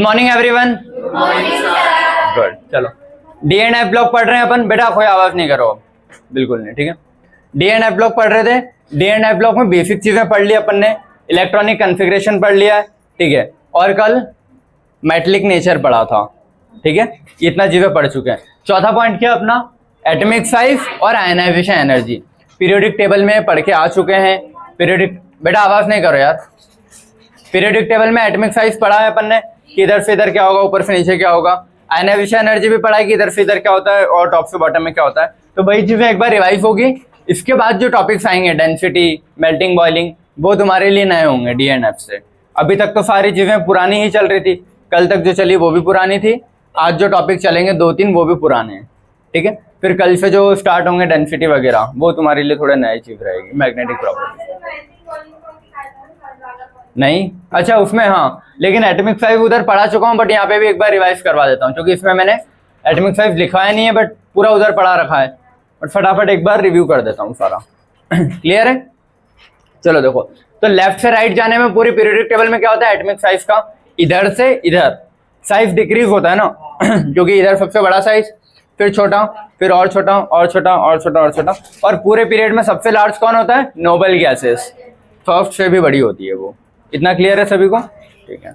Morning everyone. Good, चलो D and F block पढ़ रहे हैं अपन। बेटा कोई आवाज नहीं करो, बिल्कुल नहीं, ठीक है। डी एंड एफ ब्लॉक पढ़ रहे थे। डी एंड एफ ब्लॉक में बेसिक चीजें पढ़ ली अपन ने, इलेक्ट्रॉनिक कॉन्फ़िगरेशन पढ़ लिया है, ठीक है। और कल मेटलिक नेचर पढ़ा था, ठीक है। इतना चीजें पढ़ चुके हैं। चौथा पॉइंट क्या अपना, एटॉमिक साइज और आयनाइजेशन एनर्जी पीरियोडिक टेबल में पढ़ के आ चुके हैं। पीरियोडिक, बेटा आवाज नहीं करो यार। पीरियोडिक टेबल में एटॉमिक साइज पढ़ा है अपन ने कि इधर से इधर क्या होगा, ऊपर से नीचे क्या होगा। आयनाइजेशन एनर्जी भी पढ़ा है कि इधर से इधर क्या होता है और टॉप से बॉटम में क्या होता है। तो वही चीजें एक बार रिवाइज होगी। इसके बाद जो टॉपिक्स आएंगे, डेंसिटी, मेल्टिंग, बॉइलिंग, वो तुम्हारे लिए नए होंगे डी एंड एफ से। अभी तक तो सारी चीजें पुरानी ही चल रही थी, कल तक जो चली वो भी पुरानी थी। आज जो टॉपिक चलेंगे 2-3 वो भी पुराने हैं, ठीक है। फिर कल से जो स्टार्ट होंगे डेंसिटी वगैरह, वो तुम्हारे लिए थोड़ा नई चीज रहेगी। मैग्नेटिक प्रॉपर्टी नहीं, अच्छा उसमें हाँ, लेकिन एटॉमिक साइज उधर पढ़ा चुका हूँ, बट यहाँ पे भी एक बार रिवाइज करवा देता हूँ, क्योंकि इसमें मैंने एटॉमिक साइज लिखवाया नहीं है, बट पूरा उधर पढ़ा रखा है। बट फटाफट एक बार रिव्यू कर देता हूँ सारा। क्लियर है? चलो देखो, तो लेफ्ट से राइट जाने में पूरी पीरियोडिक टेबल में क्या होता है, एटॉमिक साइज का इधर से इधर साइज डिक्रीज होता है ना, क्योंकि इधर सबसे बड़ा साइज, फिर छोटा, फिर और छोटा और छोटा और छोटा और छोटा, और पूरे पीरियड में सबसे लार्ज कौन होता है, नोबल गैसेस। फर्स्ट से भी बड़ी होती है वो। इतना क्लियर है सभी को? ठीक है।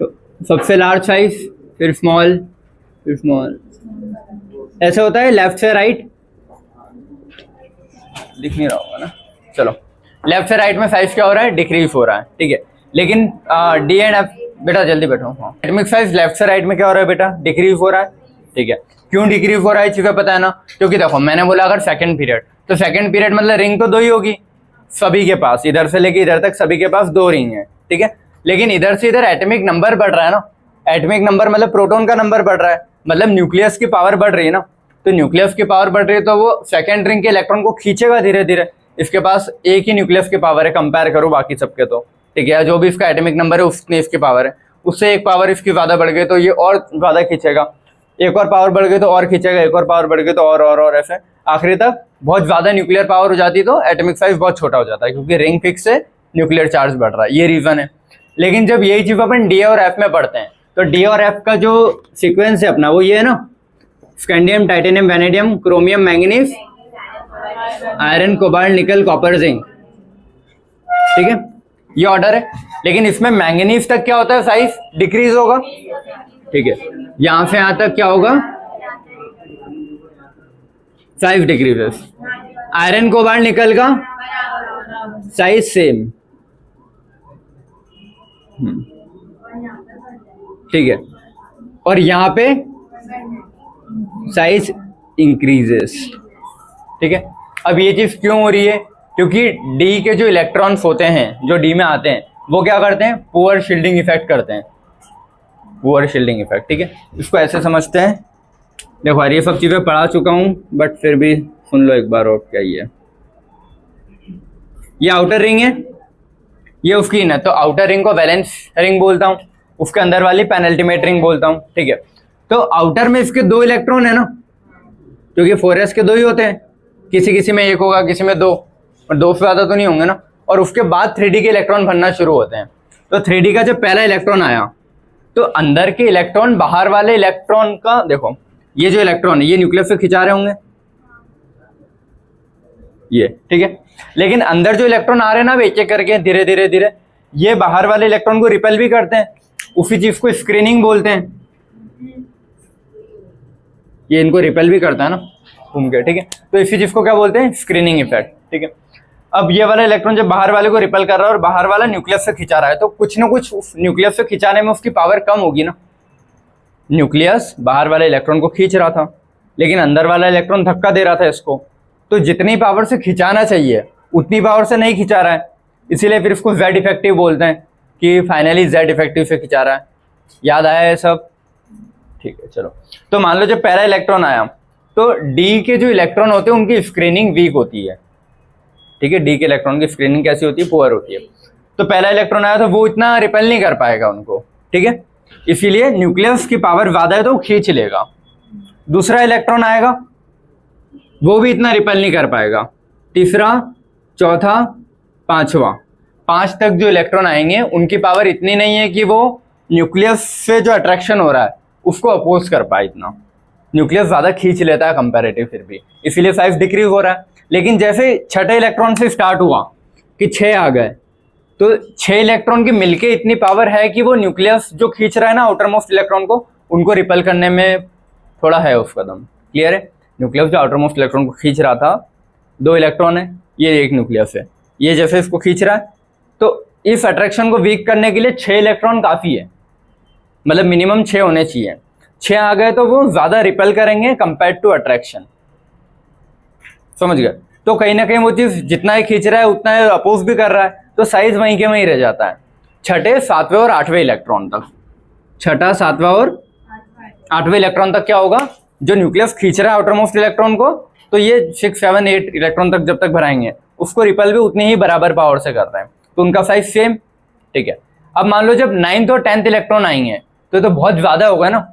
तो सबसे लार्ज साइज, फिर स्मॉल, फिर स्मॉल, ऐसे होता है लेफ्ट से राइट। दिख नहीं रहा होगा ना, चलो लेफ्ट से राइट में साइज क्या हो रहा है, डिक्रीज हो रहा है, ठीक है। लेकिन डी एंड एफ, बेटा जल्दी बैठो। हाँ, एटॉमिक साइज लेफ्ट से राइट में क्या हो रहा है बेटा, डिक्रीज हो रहा है, ठीक है। क्यों डिक्रीज हो रहा है चीजें पता है ना, क्योंकि देखो मैंने बोला अगर सेकंड पीरियड, तो सेकंड पीरियड मतलब रिंग तो 2 ही होगी सभी के पास, इधर से लेके इधर तक सभी के पास 2 रिंग है, ठीक है। लेकिन इधर से इधर एटॉमिक नंबर बढ़ रहा है ना, एटॉमिक नंबर मतलब प्रोटॉन का नंबर बढ़ रहा है, मतलब न्यूक्लियस की पावर बढ़ रही है ना। तो न्यूक्लियस की पावर बढ़ रही है तो वो सेकंड रिंग के इलेक्ट्रॉन को खींचेगा धीरे धीरे। इसके पास एक ही न्यूक्लियस की पावर है, कंपेयर करो बाकी सबके, तो ठीक है। जो भी इसका एटॉमिक नंबर है उतनी इसकी पावर है, उससे एक पावर इसकी ज्यादा बढ़ गई तो ये और ज्यादा खींचेगा, एक और पावर बढ़ गई तो और खींचेगा, एक और पावर बढ़ गई तो और ऐसे आखिरी तक बहुत ज्यादा न्यूक्लियर पावर हो जाती है तो एटॉमिक साइज बहुत छोटा हो जाता है, क्योंकि रिंग फिक्स से न्यूक्लियर चार्ज बढ़ रहा है, ये रीजन है। लेकिन जब यही चीज अपन डी और एफ में पढ़ते हैं, तो डी और एफ का जो सीक्वेंस है अपना वो ये है ना, scandium, titanium, vanadium, chromium, manganese, iron, cobalt, निकल, कॉपर, जिंक, ठीक है, ये ऑर्डर है। लेकिन इसमें मैंगनीज तक क्या होता है, साइज डिक्रीज होगा, ठीक है। यहां से यहां तक क्या होगा, साइज डिक्रीजेस। आयरन, कोबाल्ट, निकल का साइज सेम, ठीक है। और यहां पे साइज इंक्रीजेस, ठीक है। अब ये चीज क्यों हो रही है, क्योंकि डी के जो इलेक्ट्रॉन्स होते हैं जो डी में आते हैं वो क्या करते हैं, पुअर शील्डिंग इफेक्ट करते हैं, पुअर शील्डिंग इफेक्ट, ठीक है। इसको ऐसे समझते हैं। देखो यार ये सब चीजें पढ़ा चुका हूं, बट फिर भी सुन लो एक बार और। क्या ये आउटर रिंग है, ये उसकी इनर, तो आउटर रिंग को वैलेंस रिंग बोलता हूँ, उसके अंदर वाली पेनल्टीमेट रिंग बोलता हूँ, ठीक है। तो आउटर में इसके 2 इलेक्ट्रॉन है ना, क्योंकि 4s के 2 ही होते हैं, किसी किसी में 1 होगा, किसी में 2, और 2 से ज्यादा तो नहीं होंगे ना। और उसके बाद 3D के इलेक्ट्रॉन बनना शुरू होते हैं। तो 3D का जब पहला इलेक्ट्रॉन आया तो अंदर के इलेक्ट्रॉन बाहर वाले इलेक्ट्रॉन का, देखो ये जो इलेक्ट्रॉन है ये न्यूक्लियस से खिंचा रहे होंगे, ये, ठीक है। लेकिन अंदर जो इलेक्ट्रॉन आ रहे हैं ना, एक एक करके धीरे धीरे धीरे, ये बाहर वाले इलेक्ट्रॉन को रिपेल भी करते हैं। उसी चीज को स्क्रीनिंग बोलते हैं, ये इनको रिपेल भी करता है ना घूम के, ठीक है। तो इसी चीज को क्या बोलते हैं, स्क्रीनिंग इफेक्ट, ठीक है। अब ये वाला इलेक्ट्रॉन जब बाहर वाले को रिपेल कर रहा है और बाहर वाला न्यूक्लियस से खिंचा रहा है, तो कुछ ना कुछ न्यूक्लियस से खिंचाने में उसकी पावर कम होगी ना। न्यूक्लियस बाहर वाले इलेक्ट्रॉन को खींच रहा था, लेकिन अंदर वाला इलेक्ट्रॉन धक्का दे रहा था इसको, तो जितनी पावर से खिंचाना चाहिए उतनी पावर से नहीं खिंचा रहा है, इसीलिए फिर इसको जेड इफेक्टिव बोलते हैं, कि फाइनली जेड इफेक्टिव से खिंचा रहा है। याद आया ये सब? ठीक है, चलो। तो मान लो जब पहला इलेक्ट्रॉन आया तो डी के जो इलेक्ट्रॉन होते हैं उनकी स्क्रीनिंग वीक होती है, ठीक है। डी के इलेक्ट्रॉन की स्क्रीनिंग कैसी होती है, पुअर होती है। तो पहला इलेक्ट्रॉन आया तो वो इतना रिपेल नहीं कर पाएगा उनको, ठीक है, इसीलिए न्यूक्लियस की पावर ज्यादा है तो वो खींच लेगा। दूसरा इलेक्ट्रॉन आएगा वो भी इतना रिपेल नहीं कर पाएगा। तीसरा, चौथा, पांचवा, 5 तक जो इलेक्ट्रॉन आएंगे उनकी पावर इतनी नहीं है कि वो न्यूक्लियस से जो अट्रैक्शन हो रहा है उसको अपोज कर पाए इतना, न्यूक्लियस ज्यादा खींच लेता है कंपैरेटिव फिर भी, इसीलिए साइज डिक्रीज हो रहा है। लेकिन जैसे छठे इलेक्ट्रॉन से स्टार्ट हुआ कि 6 आ गए, तो 6 इलेक्ट्रॉन की मिलके इतनी पावर है कि वो न्यूक्लियस जो खींच रहा है ना आउटर मोस्ट इलेक्ट्रॉन को, उनको रिपेल करने में थोड़ा है उसका दम। क्लियर है? न्यूक्लियस जो आउटर मोस्ट इलेक्ट्रॉन को खींच रहा था, 2 इलेक्ट्रॉन है, ये एक न्यूक्लियस है, ये जैसे इसको खींच रहा है, तो इस अट्रैक्शन को वीक करने के लिए 6 इलेक्ट्रॉन काफी है, मतलब मिनिमम 6 होने चाहिए। 6 आ गए तो वो ज्यादा रिपेल करेंगे कंपेयर टू अट्रैक्शन, समझ गए? तो कहीं ना कहीं वो चीज जितना ही खींच रहा है उतना ही अपोज भी कर रहा है, तो साइज वहीं के वहीं रह जाता है। छठे, सातवें और आठवें इलेक्ट्रॉन तक, छठा, सातवां और आठवें इलेक्ट्रॉन तक क्या होगा, जो न्यूक्लियस खींच रहा है आउटर मोस्ट इलेक्ट्रॉन को, तो ये 6, 7, 8 इलेक्ट्रॉन तक जब तक भराएंगे उसको रिपेल भी उतनी ही बराबर पावर से कर रहे हैं, तो उनका साइज सेम। ठीक है, अब मान लो जब 9th और 10th इलेक्ट्रॉन आएंगे तो बहुत ज्यादा होगा ना,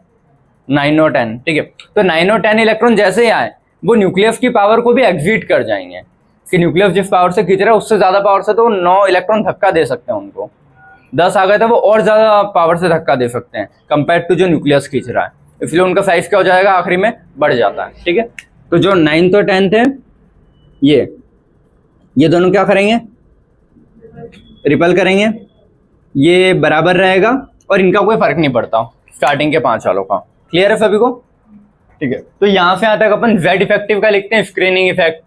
9 और 10। ठीक है, तो 9 और 10 इलेक्ट्रॉन जैसे ही आए वो न्यूक्लियस की पावर को भी एग्जीट कर जाएंगे कि न्यूक्लियस जिस पावर से खींच रहा है उससे ज्यादा पावर से तो 9 इलेक्ट्रॉन धक्का दे सकते हैं उनको। 10 आ गए तो वो और ज्यादा पावर से धक्का दे सकते हैं कंपेयर टू जो न्यूक्लियस खींच रहा है, इसलिए उनका साइज क्या हो जाएगा, आखिरी में बढ़ जाता है। ठीक है, तो जो 9th और 10th है ये दोनों क्या करेंगे, रिपेल करेंगे, ये बराबर रहेगा और इनका कोई फर्क नहीं पड़ता स्टार्टिंग के 5 वालों का। क्लियर है सभी को? ठीक है, तो यहां से यहां तक अपन Z इफेक्टिव का लिखते हैं, स्क्रीनिंग इफेक्ट।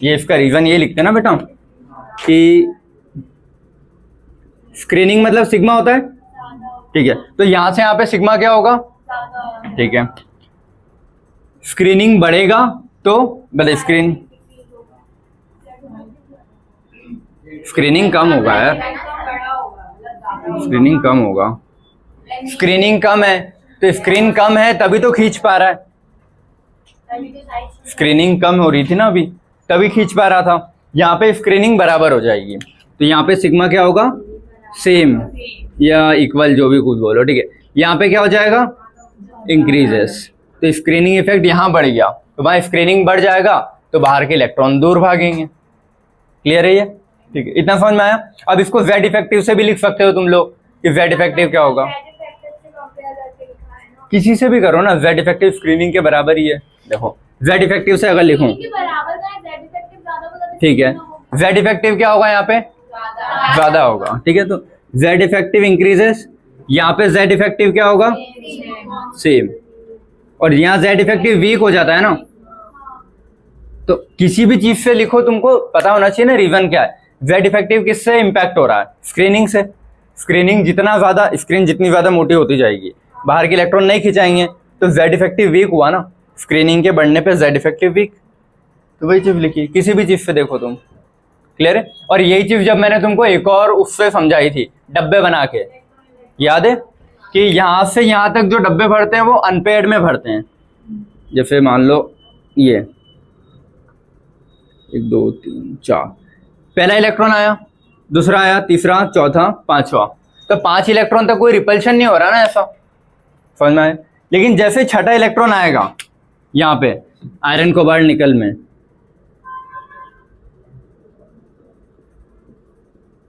ये इसका रीजन ये लिखते हैं ना बेटा कि स्क्रीनिंग मतलब सिग्मा होता है। ठीक है, तो यहां से यहां पे सिग्मा क्या होगा, ठीक है, स्क्रीनिंग बढ़ेगा तो मतलब स्क्रीनिंग कम होगा यार, स्क्रीनिंग कम होगा, स्क्रीनिंग कम है तो स्क्रीन कम है तभी तो खींच पा रहा है, स्क्रीनिंग कम हो रही थी ना अभी, तभी खींच पा रहा था। यहाँ पे स्क्रीनिंग बराबर हो जाएगी, तो यहाँ पे सिग्मा क्या होगा, सेम या इक्वल, जो भी कुछ बोलो। ठीक है, यहाँ पे क्या हो जाएगा, इंक्रीजेस, तो स्क्रीनिंग इफेक्ट यहाँ बढ़ गया, तो वहां स्क्रीनिंग बढ़ जाएगा तो बाहर के इलेक्ट्रॉन दूर भागेंगे। क्लियर है ये? ठीक है, इतना समझ में आया? अब इसको Z इफेक्टिव से भी लिख सकते हो तुम लोग कि Z इफेक्टिव क्या होगा, किसी से भी करो ना, Z इफेक्टिव स्क्रीनिंग के बराबर ही है। देखो Z इफेक्टिव से अगर लिखूं, ठीक है, Z इफेक्टिव क्या होगा, यहाँ पे ज्यादा होगा। ठीक है, तो Z इफेक्टिव इंक्रीजेस, यहाँ पे Z इफेक्टिव क्या होगा, सेम, और यहाँ Z इफेक्टिव वीक हो जाता है ना, तो किसी भी चीज से लिखो तुमको पता होना चाहिए ना रीजन क्या है। Z इफेक्टिव किससे इंपैक्ट हो रहा है, स्क्रीनिंग से। स्क्रीनिंग जितना ज्यादा, स्क्रीन जितनी ज्यादा मोटी होती जाएगी, बाहर के इलेक्ट्रॉन नहीं खिंचाएंगे, तो Z इफेक्टिव वीक हुआ ना, स्क्रीनिंग के बढ़ने पे Z इफेक्टिव वीक, तो वही चीज लिखी, किसी भी चीज से देखो तुम। क्लियर है? और यही चीज जब मैंने तुमको एक और उससे समझाई थी, डब्बे बना के, याद है कि यहां से यहां तक जो डब्बे भरते हैं वो अनपेयर्ड में भरते हैं। जैसे मान लो ये 1 2 3 4, पहला इलेक्ट्रॉन आया, दूसरा आया, तीसरा, चौथा, पांचवा, तो 5 इलेक्ट्रॉन तक कोई रिपल्शन नहीं हो रहा ना, ऐसा समझ में आया। लेकिन जैसे छठा इलेक्ट्रॉन आएगा यहाँ पे आयरन कोबाल्ट निकल में,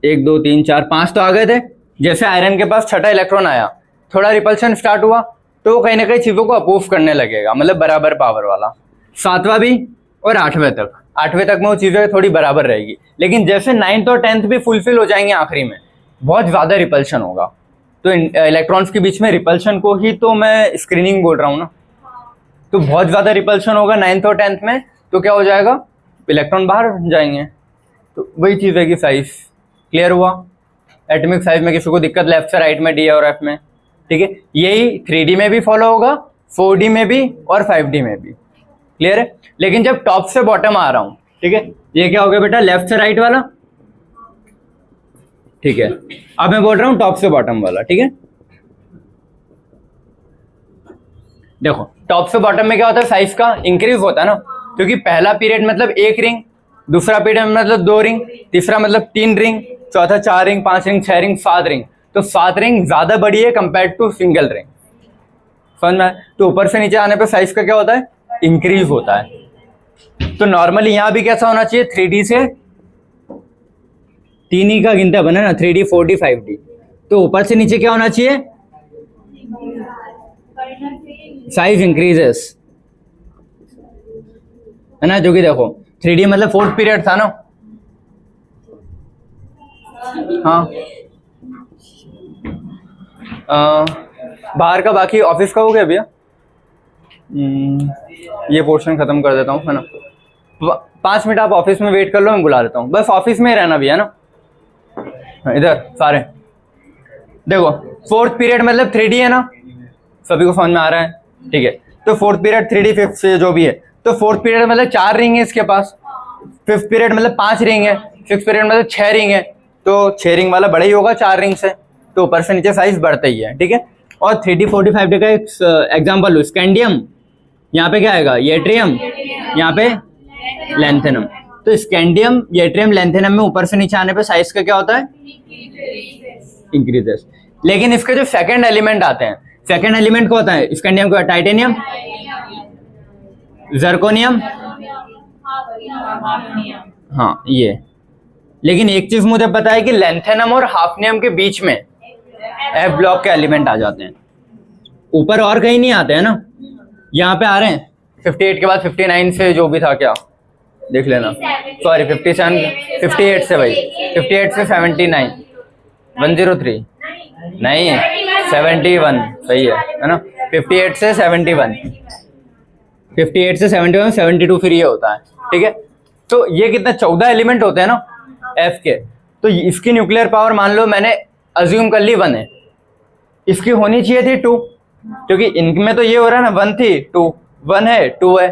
1 2 3 4 5 तो आ गए थे, जैसे आयरन के पास छठा इलेक्ट्रॉन आया, थोड़ा रिपल्शन स्टार्ट हुआ तो वो कहीं ना कहीं चीजों को अपोज करने लगेगा, मतलब बराबर पावर वाला। 7वां भी और 8वें तक, 8वें तक में वो चीजें थोड़ी बराबर रहेगी। लेकिन जैसे 9th और 10th भी फुलफिल हो जाएंगे, आखिरी में बहुत ज्यादा रिपल्शन होगा, तो इलेक्ट्रॉन्स के बीच में रिपल्शन को ही तो मैं स्क्रीनिंग बोल रहा हूँ ना, तो बहुत ज्यादा रिपल्शन होगा 9th और 10th में, तो क्या हो जाएगा, इलेक्ट्रॉन बाहर जाएंगे। तो वही चीज है कि साइज क्लियर हुआ। एटॉमिक साइज में किसी को दिक्कत लेफ्ट से राइट में, डी और एफ में, ठीक है, यही 3D में भी फॉलो होगा, 4D में भी और 5D में भी। क्लियर है? लेकिन जब टॉप से बॉटम आ रहा हूं, ठीक है, ये क्या हो गया बेटा, लेफ्ट से राइट वाला, ठीक है, अब मैं बोल रहा हूं टॉप से बॉटम वाला। ठीक है, देखो टॉप से बॉटम में क्या होता है, साइज का इंक्रीज होता है ना, क्योंकि पहला पीरियड मतलब 1 रिंग, दूसरा पीरियड मतलब 2 रिंग, तीसरा मतलब 3 रिंग, चौथा 4 रिंग, 5 रिंग, 6 रिंग, 7 रिंग, तो 7 रिंग ज्यादा बड़ी है कंपेयर टू सिंगल रिंग। समझ में? तो ऊपर से नीचे आने पे साइज का क्या होता है, इंक्रीज होता है। तो नॉर्मली यहां भी कैसा होना चाहिए, 3D से 3 ही का गिनता बना ना, 3D 4D 5D, तो ऊपर से नीचे क्या होना चाहिए, साइज इंक्रीजेस, है ना। जो कि देखो 3D मतलब फोर्थ पीरियड था ना। हाँ बाहर का बाकी ऑफिस का हो गया भैया। ये पोर्शन खत्म कर देता हूँ, है ना। 5 मिनट आप ऑफिस में वेट कर लो, मैं बुला लेता हूँ। बस ऑफिस में ही रहना भी है ना। इधर सारे देखो, फोर्थ पीरियड मतलब 3D है ना, सभी को समझ में आ रहा है, ठीक है। तो फोर्थ पीरियड 3D, फिफ्थ से जो भी है, तो फोर्थ पीरियड मतलब 4 रिंग है इसके पास, फिफ्थ पीरियड मतलब 5 रिंग है, सिक्स पीरियड मतलब 6 रिंग है। तो 6 रिंग वाला बड़ा ही होगा 4 रिंग से, तो ऊपर से नीचे साइज बढ़ता ही है, ठीक है। और 3D 45 का एक एग्जाम्पल लो, स्कैंडियम, यहाँ पे क्या आएगा, येट्रियम, यहाँ पे लेंथेनम। तो स्कैंडियम, येट्रियम, लेंथेनम में ऊपर से नीचे आने पे साइज का क्या होता है, इंक्रीजेस। लेकिन इसके जो सेकंड एलिमेंट आते हैं, सेकंड एलिमेंट को होता है स्कैंडियम का टाइटेनियम, जर्कोनियम, हाँ ये। लेकिन एक चीज मुझे पता है कि लेंथेनम और हाफनियम के बीच में एफ ब्लॉक के एलिमेंट आ जाते हैं, ऊपर और कहीं नहीं आते हैं ना। यहाँ पे आ रहे हैं 58 के बाद 59 से जो भी था, क्या देख लेना, सॉरी 57, 58 से भाई, 58 से 79, 103 नहीं 71 सही है ना। 58 से 71, 58 से 71, 72 फिर ये होता है, ठीक है। तो ये कितना 14 एलिमेंट होते हैं ना एफ के। तो इसकी न्यूक्लियर पावर मान लो मैंने अज्यूम कर ली 1 है, इसकी होनी चाहिए थी 2, क्योंकि इनमें तो ये हो रहा है ना 1 थी 2, 1 है 2 है,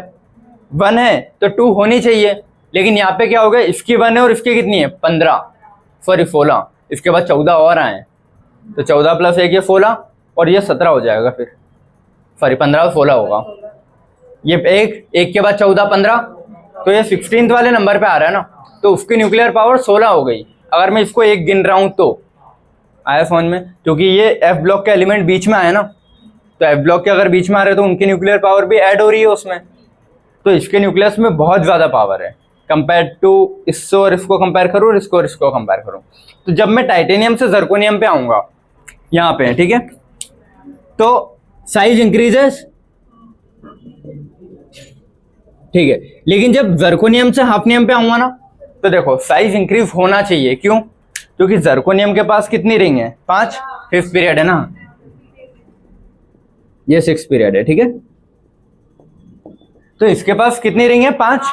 1 है तो 2 होनी चाहिए। लेकिन यहाँ पे क्या हो गया, इसकी 1 है और इसकी कितनी है 15, सॉरी 16, इसके बाद 14 और आए, तो 14 प्लस 1 ये 16 और ये 17 हो जाएगा, फिर सॉरी 15 और 16 होगा। ये एक के बाद 14 15, तो ये 16th वाले नंबर पे आ रहा है ना, तो उसकी न्यूक्लियर पावर 16 हो गई। अगर मैं इसको एक गिन रहा हूं तो आया समझ में, क्योंकि ये एफ ब्लॉक के एलिमेंट बीच में आए ना, तो एफ ब्लॉक के अगर बीच में आ रहे तो उनकी न्यूक्लियर पावर भी ऐड हो रही है उसमें। तो इसके न्यूक्लियस में बहुत ज्यादा पावर है कंपेयर टू इसको, और इसको कंपेयर करूँ और इसको कंपेयर करूँ। तो जब मैं टाइटेनियम से जर्कोनियम पे आऊंगा यहाँ पे, ठीक है, तो साइज इंक्रीजेस, ठीक है। लेकिन जब जर्कोनियम से हाफनियम पे आऊंगा ना, तो देखो साइज इंक्रीज होना चाहिए, क्यों, क्योंकि जर्कोनियम के पास कितनी रिंग है 5, फिफ्थ पीरियड है ना, ये 6 पीरियड है, ठीक है। तो इसके पास कितनी रिंग है 5,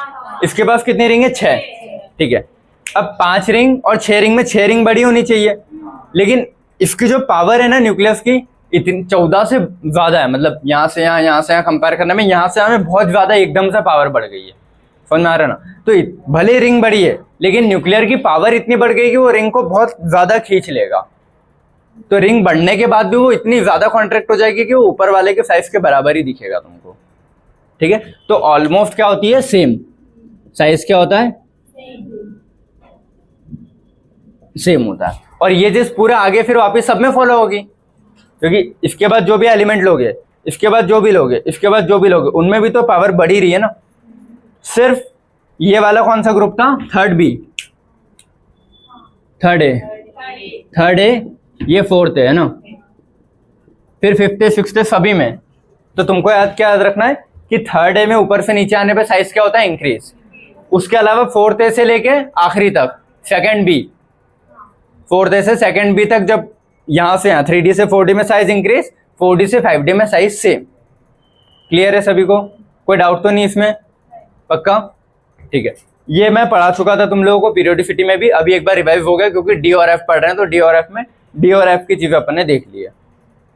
इसके पास कितनी रिंग है 6, ठीक है। अब 5 रिंग और 6 रिंग में 6 रिंग बड़ी होनी चाहिए, लेकिन इसकी जो पावर है ना न्यूक्लियस की इतनी 14 से ज्यादा है, मतलब यहाँ से यहाँ कंपेयर करने में यहाँ से हमें बहुत ज्यादा एकदम से पावर बढ़ गई है, समझ में आ रहा है ना। तो भले रिंग बड़ी है लेकिन न्यूक्लियर की पावर इतनी बढ़ गई कि वो रिंग को बहुत ज्यादा खींच लेगा। तो रिंग बढ़ने के बाद भी वो इतनी ज्यादा कॉन्ट्रैक्ट हो जाएगी कि वो ऊपर वाले के साइज के बराबर ही दिखेगा तुमको, ठीक है। तो ऑलमोस्ट क्या होती है, सेम साइज क्या होता है, सेम होता है। और ये चीज पूरा आगे फिर वापस सब में फॉलो होगी, क्योंकि इसके बाद जो भी एलिमेंट लोगे, इसके बाद जो भी लोगे, इसके बाद जो भी लोगे, उनमें भी तो पावर बढ़ी रही है ना। सिर्फ ये वाला कौन सा ग्रुप था, थर्ड बी, थर्ड ए, ये फोर्थ है ना, फिर फिफ्थ है, सिक्स्थ है, सभी में। तो तुमको क्या याद रखना है कि थर्ड ए में ऊपर से नीचे आने पे साइज क्या होता है, इंक्रीज। उसके अलावा फोर्थ ए से लेके आखिरी तक सेकंड बी, फोर्थ ए से सेकंड बी तक, जब यहां से यहाँ 3D से 4D में साइज इंक्रीज, 4D से 5D में साइज सेम। क्लियर है सभी को, कोई डाउट तो नहीं इसमें, पक्का, ठीक है। ये मैं पढ़ा चुका था तुम लोगों को पीरियोडिसिटी में भी, अभी एक बार रिवाइव हो गया क्योंकि डी और एफ पढ़ रहे हैं, तो डी और एफ में डी और एफ की चीजें अपन ने देख ली है,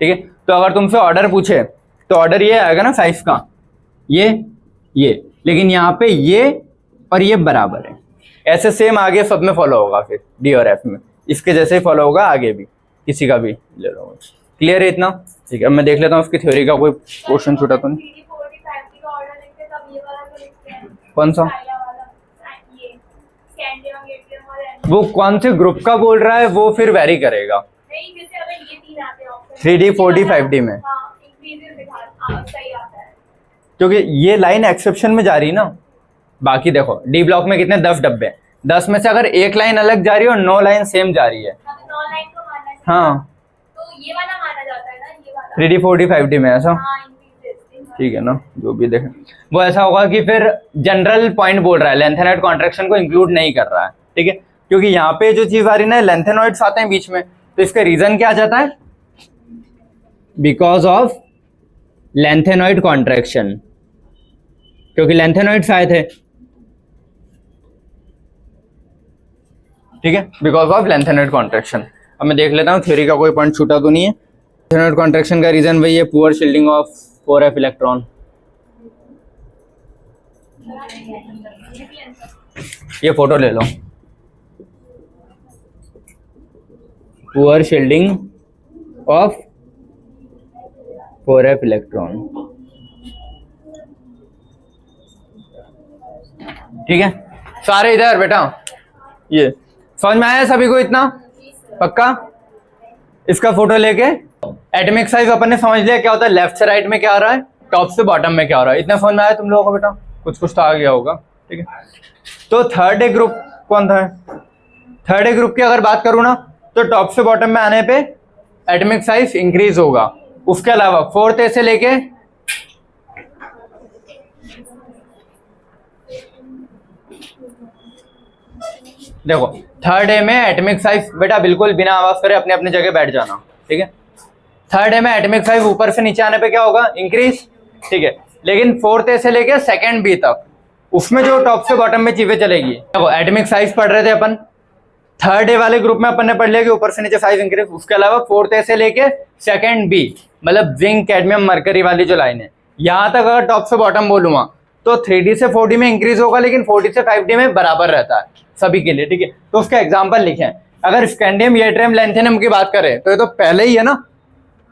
ठीक है। तो अगर तुमसे ऑर्डर पूछे तो ऑर्डर ये आएगा ना साइज का, ये, लेकिन यहाँ पे ये और ये बराबर है, ऐसे सेम आगे सब में फॉलो होगा फिर डी और एफ में, इसके जैसे ही फॉलो होगा आगे भी, किसी का भी ले लो। क्लियर है इतना, ठीक है। मैं देख लेता हूँ उसकी थ्योरी का कोई क्वेश्चन छूटा तो नहीं। कौन सा, वो कौन से ग्रुप का बोल रहा है वो फिर वेरी करेगा, 3D 4D 5D में, क्योंकि ये लाइन एक्सेप्शन में जा रही ना। बाकी देखो डी ब्लॉक में कितने 10 डब्बे, 10 में से अगर एक लाइन अलग जा रही है और 9 लाइन सेम जा रही है, हाँ ये वाला माना जाता है ना, ये वाला 3D 4D 5D में ऐसा, हाँ इंक्रीज। ठीक है ना, जो भी देखें वो ऐसा होगा कि फिर जनरल पॉइंट बोल रहा है, लेंथेनॉइड कॉन्ट्रैक्शन को इंक्लूड नहीं कर रहा है, ठीक है, क्योंकि यहाँ पे जो चीज आ रही है ना लेंथेनॉइड्स आते हैं बीच में, तो इसका रीजन क्या आ जाता है, बिकॉज ऑफ लेंथेनॉइड कॉन्ट्रैक्शन, क्योंकि लेंथेनॉइड्स आए थे, ठीक है, बिकॉज ऑफ लेंथेनॉइड कॉन्ट्रैक्शन। अब मैं देख लेता हूँ थ्योरी का कोई पॉइंट छूटा तो नहीं है। लेंथेनॉइड कॉन्ट्रैक्शन का रीजन वही है, poor shielding of 4f electron. ये फोटो ले लो, poor shielding of 4f electron, ठीक है, सारे इधर बेटा, ये समझ में आया सभी को इतना पक्का। इसका फोटो लेके एटॉमिक साइज अपन ने समझ लिया क्या होता है, लेफ्ट से राइट में क्या आ रहा है, टॉप से बॉटम में क्या हो रहा है, इतना समझ में आया तुम लोगों को बेटा, कुछ कुछ तो आ गया होगा, ठीक है। तो थर्ड ए ग्रुप कौन था, थर्ड ए ग्रुप की अगर बात करूं ना, तो टॉप से बॉटम में आने पे एटॉमिक साइज इंक्रीज होगा। उसके अलावा फोर्थ ए से लेके देखो थर्ड ए में एटॉमिक साइज, बेटा बिल्कुल बिना आवाज करे अपने अपनी जगह बैठ जाना, ठीक है। थर्ड ए में एटॉमिक साइज ऊपर से नीचे आने पे क्या होगा, इंक्रीज, ठीक है। लेकिन फोर्थ ए से लेके सेकंड बी तक उसमें जो टॉप से बॉटम में चीजें चलेगी, देखो एटॉमिक साइज पढ़ रहे थे अपन, थर्ड ए वाले ग्रुप में अपन ने पढ़ लिया कि ऊपर से नीचे साइज इंक्रीज। उसके अलावा फोर्थ ए से लेके सेकंड बी, मतलब जिंक कैडमियम मरकरी वाली जो लाइन है, यहां तक अगर टॉप से बॉटम बोलूंगा तो 3D से 4D में इंक्रीज होगा, लेकिन 4D से 5D में बराबर रहता है सभी के लिए, ठीक है। तो उसका एग्जांपल लिखे, अगर स्कैंडियम यट्रियम लैंथेनियम की बात करें तो ये तो पहले ही है ना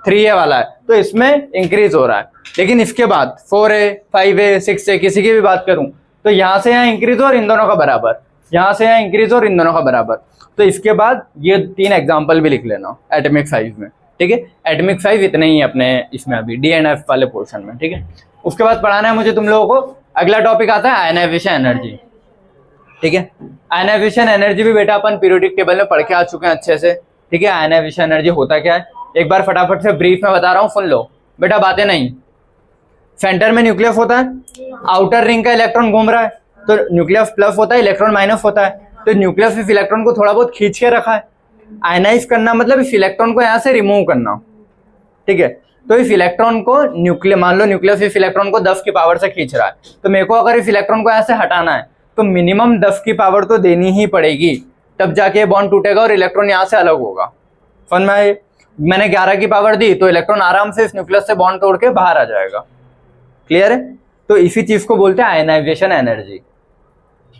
3A वाला है, तो इसमें इंक्रीज हो रहा है। लेकिन इसके बाद 4A 5A 6A किसी की भी बात करूं तो यहां से यहाँ इंक्रीज और इन दोनों का बराबर, यहां से यहाँ इंक्रीज और इन दोनों का बराबर। तो इसके बाद ये 3 एग्जाम्पल भी लिख लेना एटॉमिक साइज में, ठीक है। एटॉमिक साइज इतने ही अपने इसमें अभी डी एंड एफ वाले पोर्शन में, ठीक है। उसके बाद पढ़ाना है मुझे तुम लोगों को, अगला टॉपिक आता है आयनाइजेशन एनर्जी, ठीक है। आयनाइजेशन एनर्जी भी बेटा अपन पीरियोडिक टेबल में पढ़ के आ चुके हैं अच्छे से, ठीक है। आयनाइजेशन एनर्जी होता क्या है, एक बार फटाफट से ब्रीफ में बता रहा हूँ, सुन लो बेटा, बातें नहीं। सेंटर में न्यूक्लियस होता है, आउटर रिंग का इलेक्ट्रॉन घूम रहा है, तो न्यूक्लियस प्लस होता है, इलेक्ट्रॉन माइनस होता है, तो न्यूक्लियस इस इलेक्ट्रॉन को थोड़ा बहुत खींच के रखा है। आयनाइज करना मतलब इस इलेक्ट्रॉन को यहाँ से रिमूव करना, ठीक है। तो इस इलेक्ट्रॉन को न्यूक्लियस, मान लो न्यूक्लियस इस इलेक्ट्रॉन को 10 की पावर से खींच रहा है, तो मेरे को अगर इस इलेक्ट्रॉन को यहाँ से हटाना है तो मिनिमम 10 की पावर तो देनी ही पड़ेगी, तब जाके बॉन्ड टूटेगा और इलेक्ट्रॉन यहाँ से अलग होगा। समझ में आए, मैंने 11 की पावर दी तो इलेक्ट्रॉन आराम से इस न्यूक्लियस से बॉन्ड तोड़ के बाहर आ जाएगा, क्लियर है। तो इसी चीज को बोलते हैं आयनाइजेशन एनर्जी,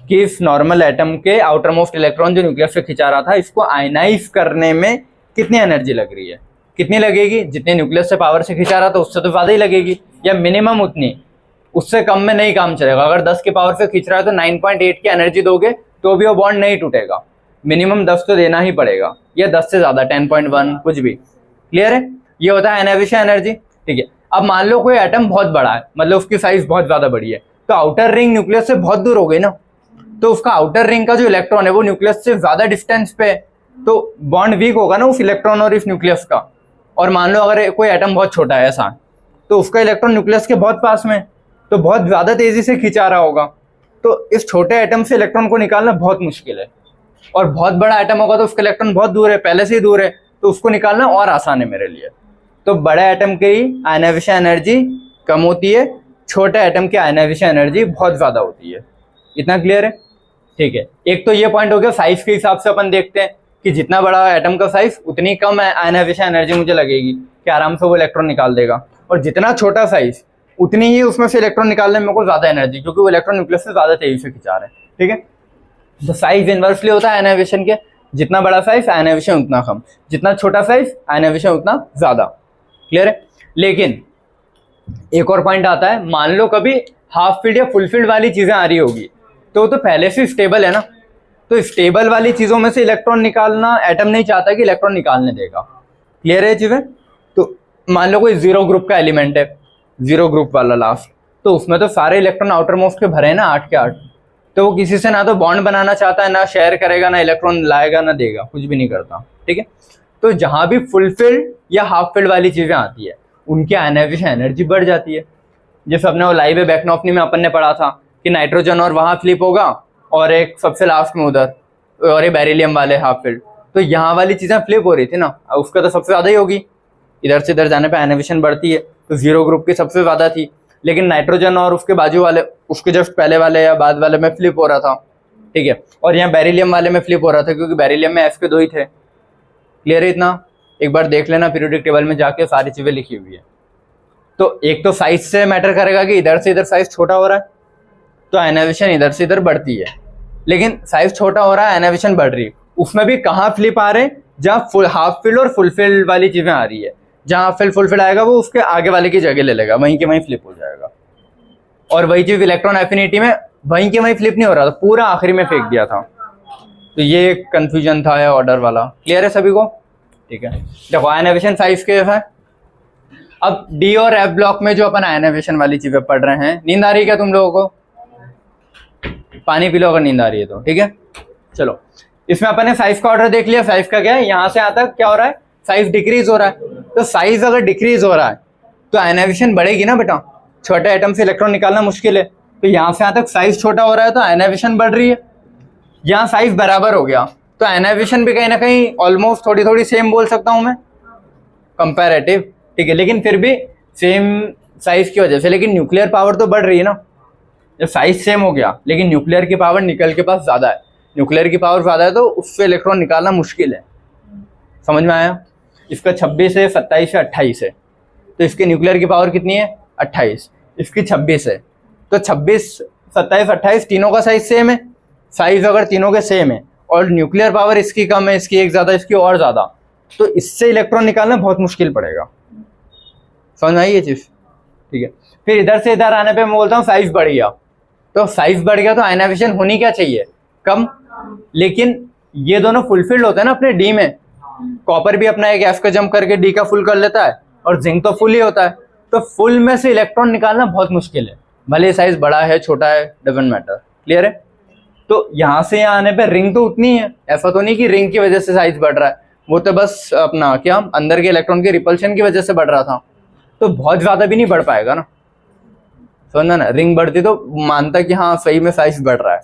कि इस नॉर्मल एटम के आउटर मोस्ट इलेक्ट्रॉन जो न्यूक्लियस से खिंचा रहा था, इसको आयनाइज करने में कितनी एनर्जी लग रही है, कितनी लगेगी, जितने न्यूक्लियस से पावर से खिंचा रहा था उससे तो ज्यादा ही लगेगी, या मिनिमम उतनी, उससे कम में नहीं काम चलेगा। अगर 10 की पावर से खींच रहा है तो 9.8 की एनर्जी दोगे तो भी वो बॉन्ड नहीं टूटेगा, मिनिमम 10 तो देना ही पड़ेगा, या 10 से ज्यादा 10.1 कुछ भी, क्लियर है। ये होता है आयनाइजेशन एनर्जी, ठीक है। अब मान लो कोई एटम बहुत बड़ा है, मतलब उसकी साइज बहुत ज्यादा बड़ी है, तो आउटर रिंग न्यूक्लियस से बहुत दूर हो गई ना, तो उसका आउटर रिंग का जो इलेक्ट्रॉन है वो न्यूक्लियस से ज्यादा डिस्टेंस पे है, तो बॉन्ड वीक होगा ना उस इलेक्ट्रॉन और इस न्यूक्लियस का। और मान लो अगर कोई एटम बहुत छोटा है ऐसा, तो उसका इलेक्ट्रॉन न्यूक्लियस के बहुत पास में, तो बहुत ज्यादा तेजी से खिंचा रहा होगा, तो इस छोटे एटम से इलेक्ट्रॉन को निकालना बहुत मुश्किल है। और बहुत बड़ा एटम होगा तो उसका इलेक्ट्रॉन बहुत दूर है, पहले से ही दूर है, तो उसको निकालना और आसान है मेरे लिए। तो बड़े एटम की आयनाइजेशन एनर्जी कम होती है, छोटे एटम की आयनाइजेशन एनर्जी बहुत ज्यादा होती है। इतना क्लियर है, ठीक है। एक तो ये पॉइंट हो गया, साइज के हिसाब से अपन देखते हैं कि जितना बड़ा एटम का साइज उतनी कम आयनाइजेशन एनर्जी मुझे लगेगी कि आराम से वो इलेक्ट्रॉन निकाल देगा, और जितना छोटा साइज उतनी ही उसमें से इलेक्ट्रॉन निकालने में मेरे को ज्यादा एनर्जी, क्योंकि वो इलेक्ट्रॉन न्यूक्लियस से ज्यादा तेजी से खिंचा रहे हैं, ठीक है। तो साइज इनवर्सली होता है आयनाइजेशन के, जितना बड़ा साइज आयनाइजेशन उतना कम, जितना छोटा साइज आयनाइजेशन उतना ज्यादा, क्लियर है। लेकिन एक और पॉइंट आता है, मान लो कभी हाफ फील्ड या फुल फील्ड वाली चीजें आ रही होगी, तो पहले से स्टेबल है ना, तो स्टेबल वाली चीजों में से इलेक्ट्रॉन निकालना एटम नहीं चाहता कि इलेक्ट्रॉन निकालने देगा, क्लियर है चीजें। तो मान लो कोई 0 ग्रुप का एलिमेंट है, 0 ग्रुप वाला लास्ट, तो उसमें तो सारे इलेक्ट्रॉन आउटर मोस्ट के भरे हैं ना 8 के 8, तो वो किसी से ना तो बॉन्ड बनाना चाहता है, ना शेयर करेगा, ना इलेक्ट्रॉन लाएगा, ना देगा, कुछ भी नहीं करता, ठीक है। तो जहां भी फुलफिल्ड या हाफ फिल्ड वाली चीजें आती है उनकी आयनाइजेशन एनर्जी बढ़ जाती है। जैसे अपने वो लाइव बैकनॉफ्नी में अपन ने पढ़ा था कि नाइट्रोजन और वहां फ्लिप होगा और एक सबसे लास्ट में उधर और ये बेरिलियम वाले हाफ फिल्ड, तो यहाँ वाली चीजें फ्लिप हो रही थी ना, उसका तो सबसे ज्यादा ही होगी, इधर से इधर जाने पे आयनाइजेशन बढ़ती है, तो जीरो ग्रुप की सबसे ज्यादा थी। लेकिन नाइट्रोजन और उसके बाजू वाले, उसके जस्ट पहले वाले या बाद वाले में फ्लिप हो रहा था, ठीक है। और यहाँ बेरिलियम वाले में फ्लिप हो रहा था क्योंकि बेरिलियम में एस के 2 ही थे। क्लियर है इतना? एक बार देख लेना पीरियोडिक टेबल में जाके, सारी चीजें लिखी हुई है। तो एक तो साइज से मैटर करेगा कि इधर से इधर साइज छोटा हो रहा है तो आयनाइजेशन इधर से इधर बढ़ती है, लेकिन साइज छोटा हो रहा है आयनाइजेशन बढ़ रही है, उसमें भी कहाँ फ्लिप आ रहे हैं? जहाँ फुल हाफ फिल्ड और फुलफिल्ड वाली चीजें आ रही है। जहाँ फिल फुलफिल्ड आएगा वो उसके आगे वाले की जगह ले लेगा, वहीं के वहीं फ्लिप हो जाएगा। और वही चीज इलेक्ट्रॉन एफिनिटी में वहीं के वहीं फ्लिप नहीं हो रहा था, पूरा आखिरी में फेंक दिया था। तो ये कंफ्यूजन था है ऑर्डर वाला। क्लियर है सभी को? ठीक है। देखो आयनाइजेशन साइज के है। अब डी और एफ ब्लॉक में जो अपन आयनाइजेशन वाली चीजें पढ़ रहे हैं, नींद आ रही है क्या तुम लोगों को? पानी पी लो अगर नींद आ रही है तो, ठीक है। चलो, इसमें अपन ने साइज का ऑर्डर देख लिया। साइज का क्या है? यहाँ से यहाँ तक क्या हो रहा है? साइज डिक्रीज हो रहा है। तो साइज अगर डिक्रीज हो रहा है तो आयनाइजेशन बढ़ेगी ना बेटा, छोटे एटम से इलेक्ट्रॉन निकालना मुश्किल है। तो यहाँ से यहाँ तक साइज छोटा हो रहा है तो आयनाइजेशन बढ़ रही है। यहाँ साइज बराबर हो गया तो आयनाइजेशन भी कहीं ना कहीं ऑलमोस्ट थोड़ी थोड़ी सेम बोल सकता हूँ मैं, कंपैरेटिव, ठीक है। लेकिन फिर भी सेम साइज की वजह से, लेकिन न्यूक्लियर पावर तो बढ़ रही है ना। जब साइज सेम हो गया लेकिन न्यूक्लियर की पावर निकल के पास ज्यादा है, न्यूक्लियर की पावर ज्यादा है तो उससे इलेक्ट्रॉन निकालना मुश्किल है। समझ में आया? इसका 26 है, 27 है, 28 है, तो इसके न्यूक्लियर की पावर कितनी है? 28। इसकी 26 है, तो 26, 27, 28 तीनों का साइज सेम है। साइज अगर तीनों के सेम है और न्यूक्लियर पावर इसकी कम है, इसकी एक ज्यादा, इसकी और ज्यादा, तो इससे इलेक्ट्रॉन निकालना बहुत मुश्किल पड़ेगा। समझ में आई ये चीज? ठीक है। फिर इधर से इधर आने पे मैं बोलता हूँ साइज बढ़ गया, तो साइज बढ़ गया तो आयनाइजेशन होनी क्या चाहिए? कम। लेकिन ये दोनों फुलफिल्ड होते हैं ना अपने डी में। कॉपर भी अपना एक एफ का जंप करके डी का फुल कर लेता है और जिंक तो फुल ही होता है, तो फुल में से इलेक्ट्रॉन निकालना बहुत मुश्किल है, भले साइज बड़ा है छोटा है, डजंट मैटर। क्लियर है? तो यहाँ से यहाँ आने पे रिंग तो उतनी है, ऐसा तो नहीं कि रिंग की वजह से साइज बढ़ रहा है, वो तो बस अपना क्या अंदर के इलेक्ट्रॉन के रिपल्शन की वजह से बढ़ रहा था, तो बहुत ज्यादा भी नहीं बढ़ पाएगा ना। समझना ना? रिंग बढ़ती तो मानता कि हाँ सही में साइज बढ़ रहा है,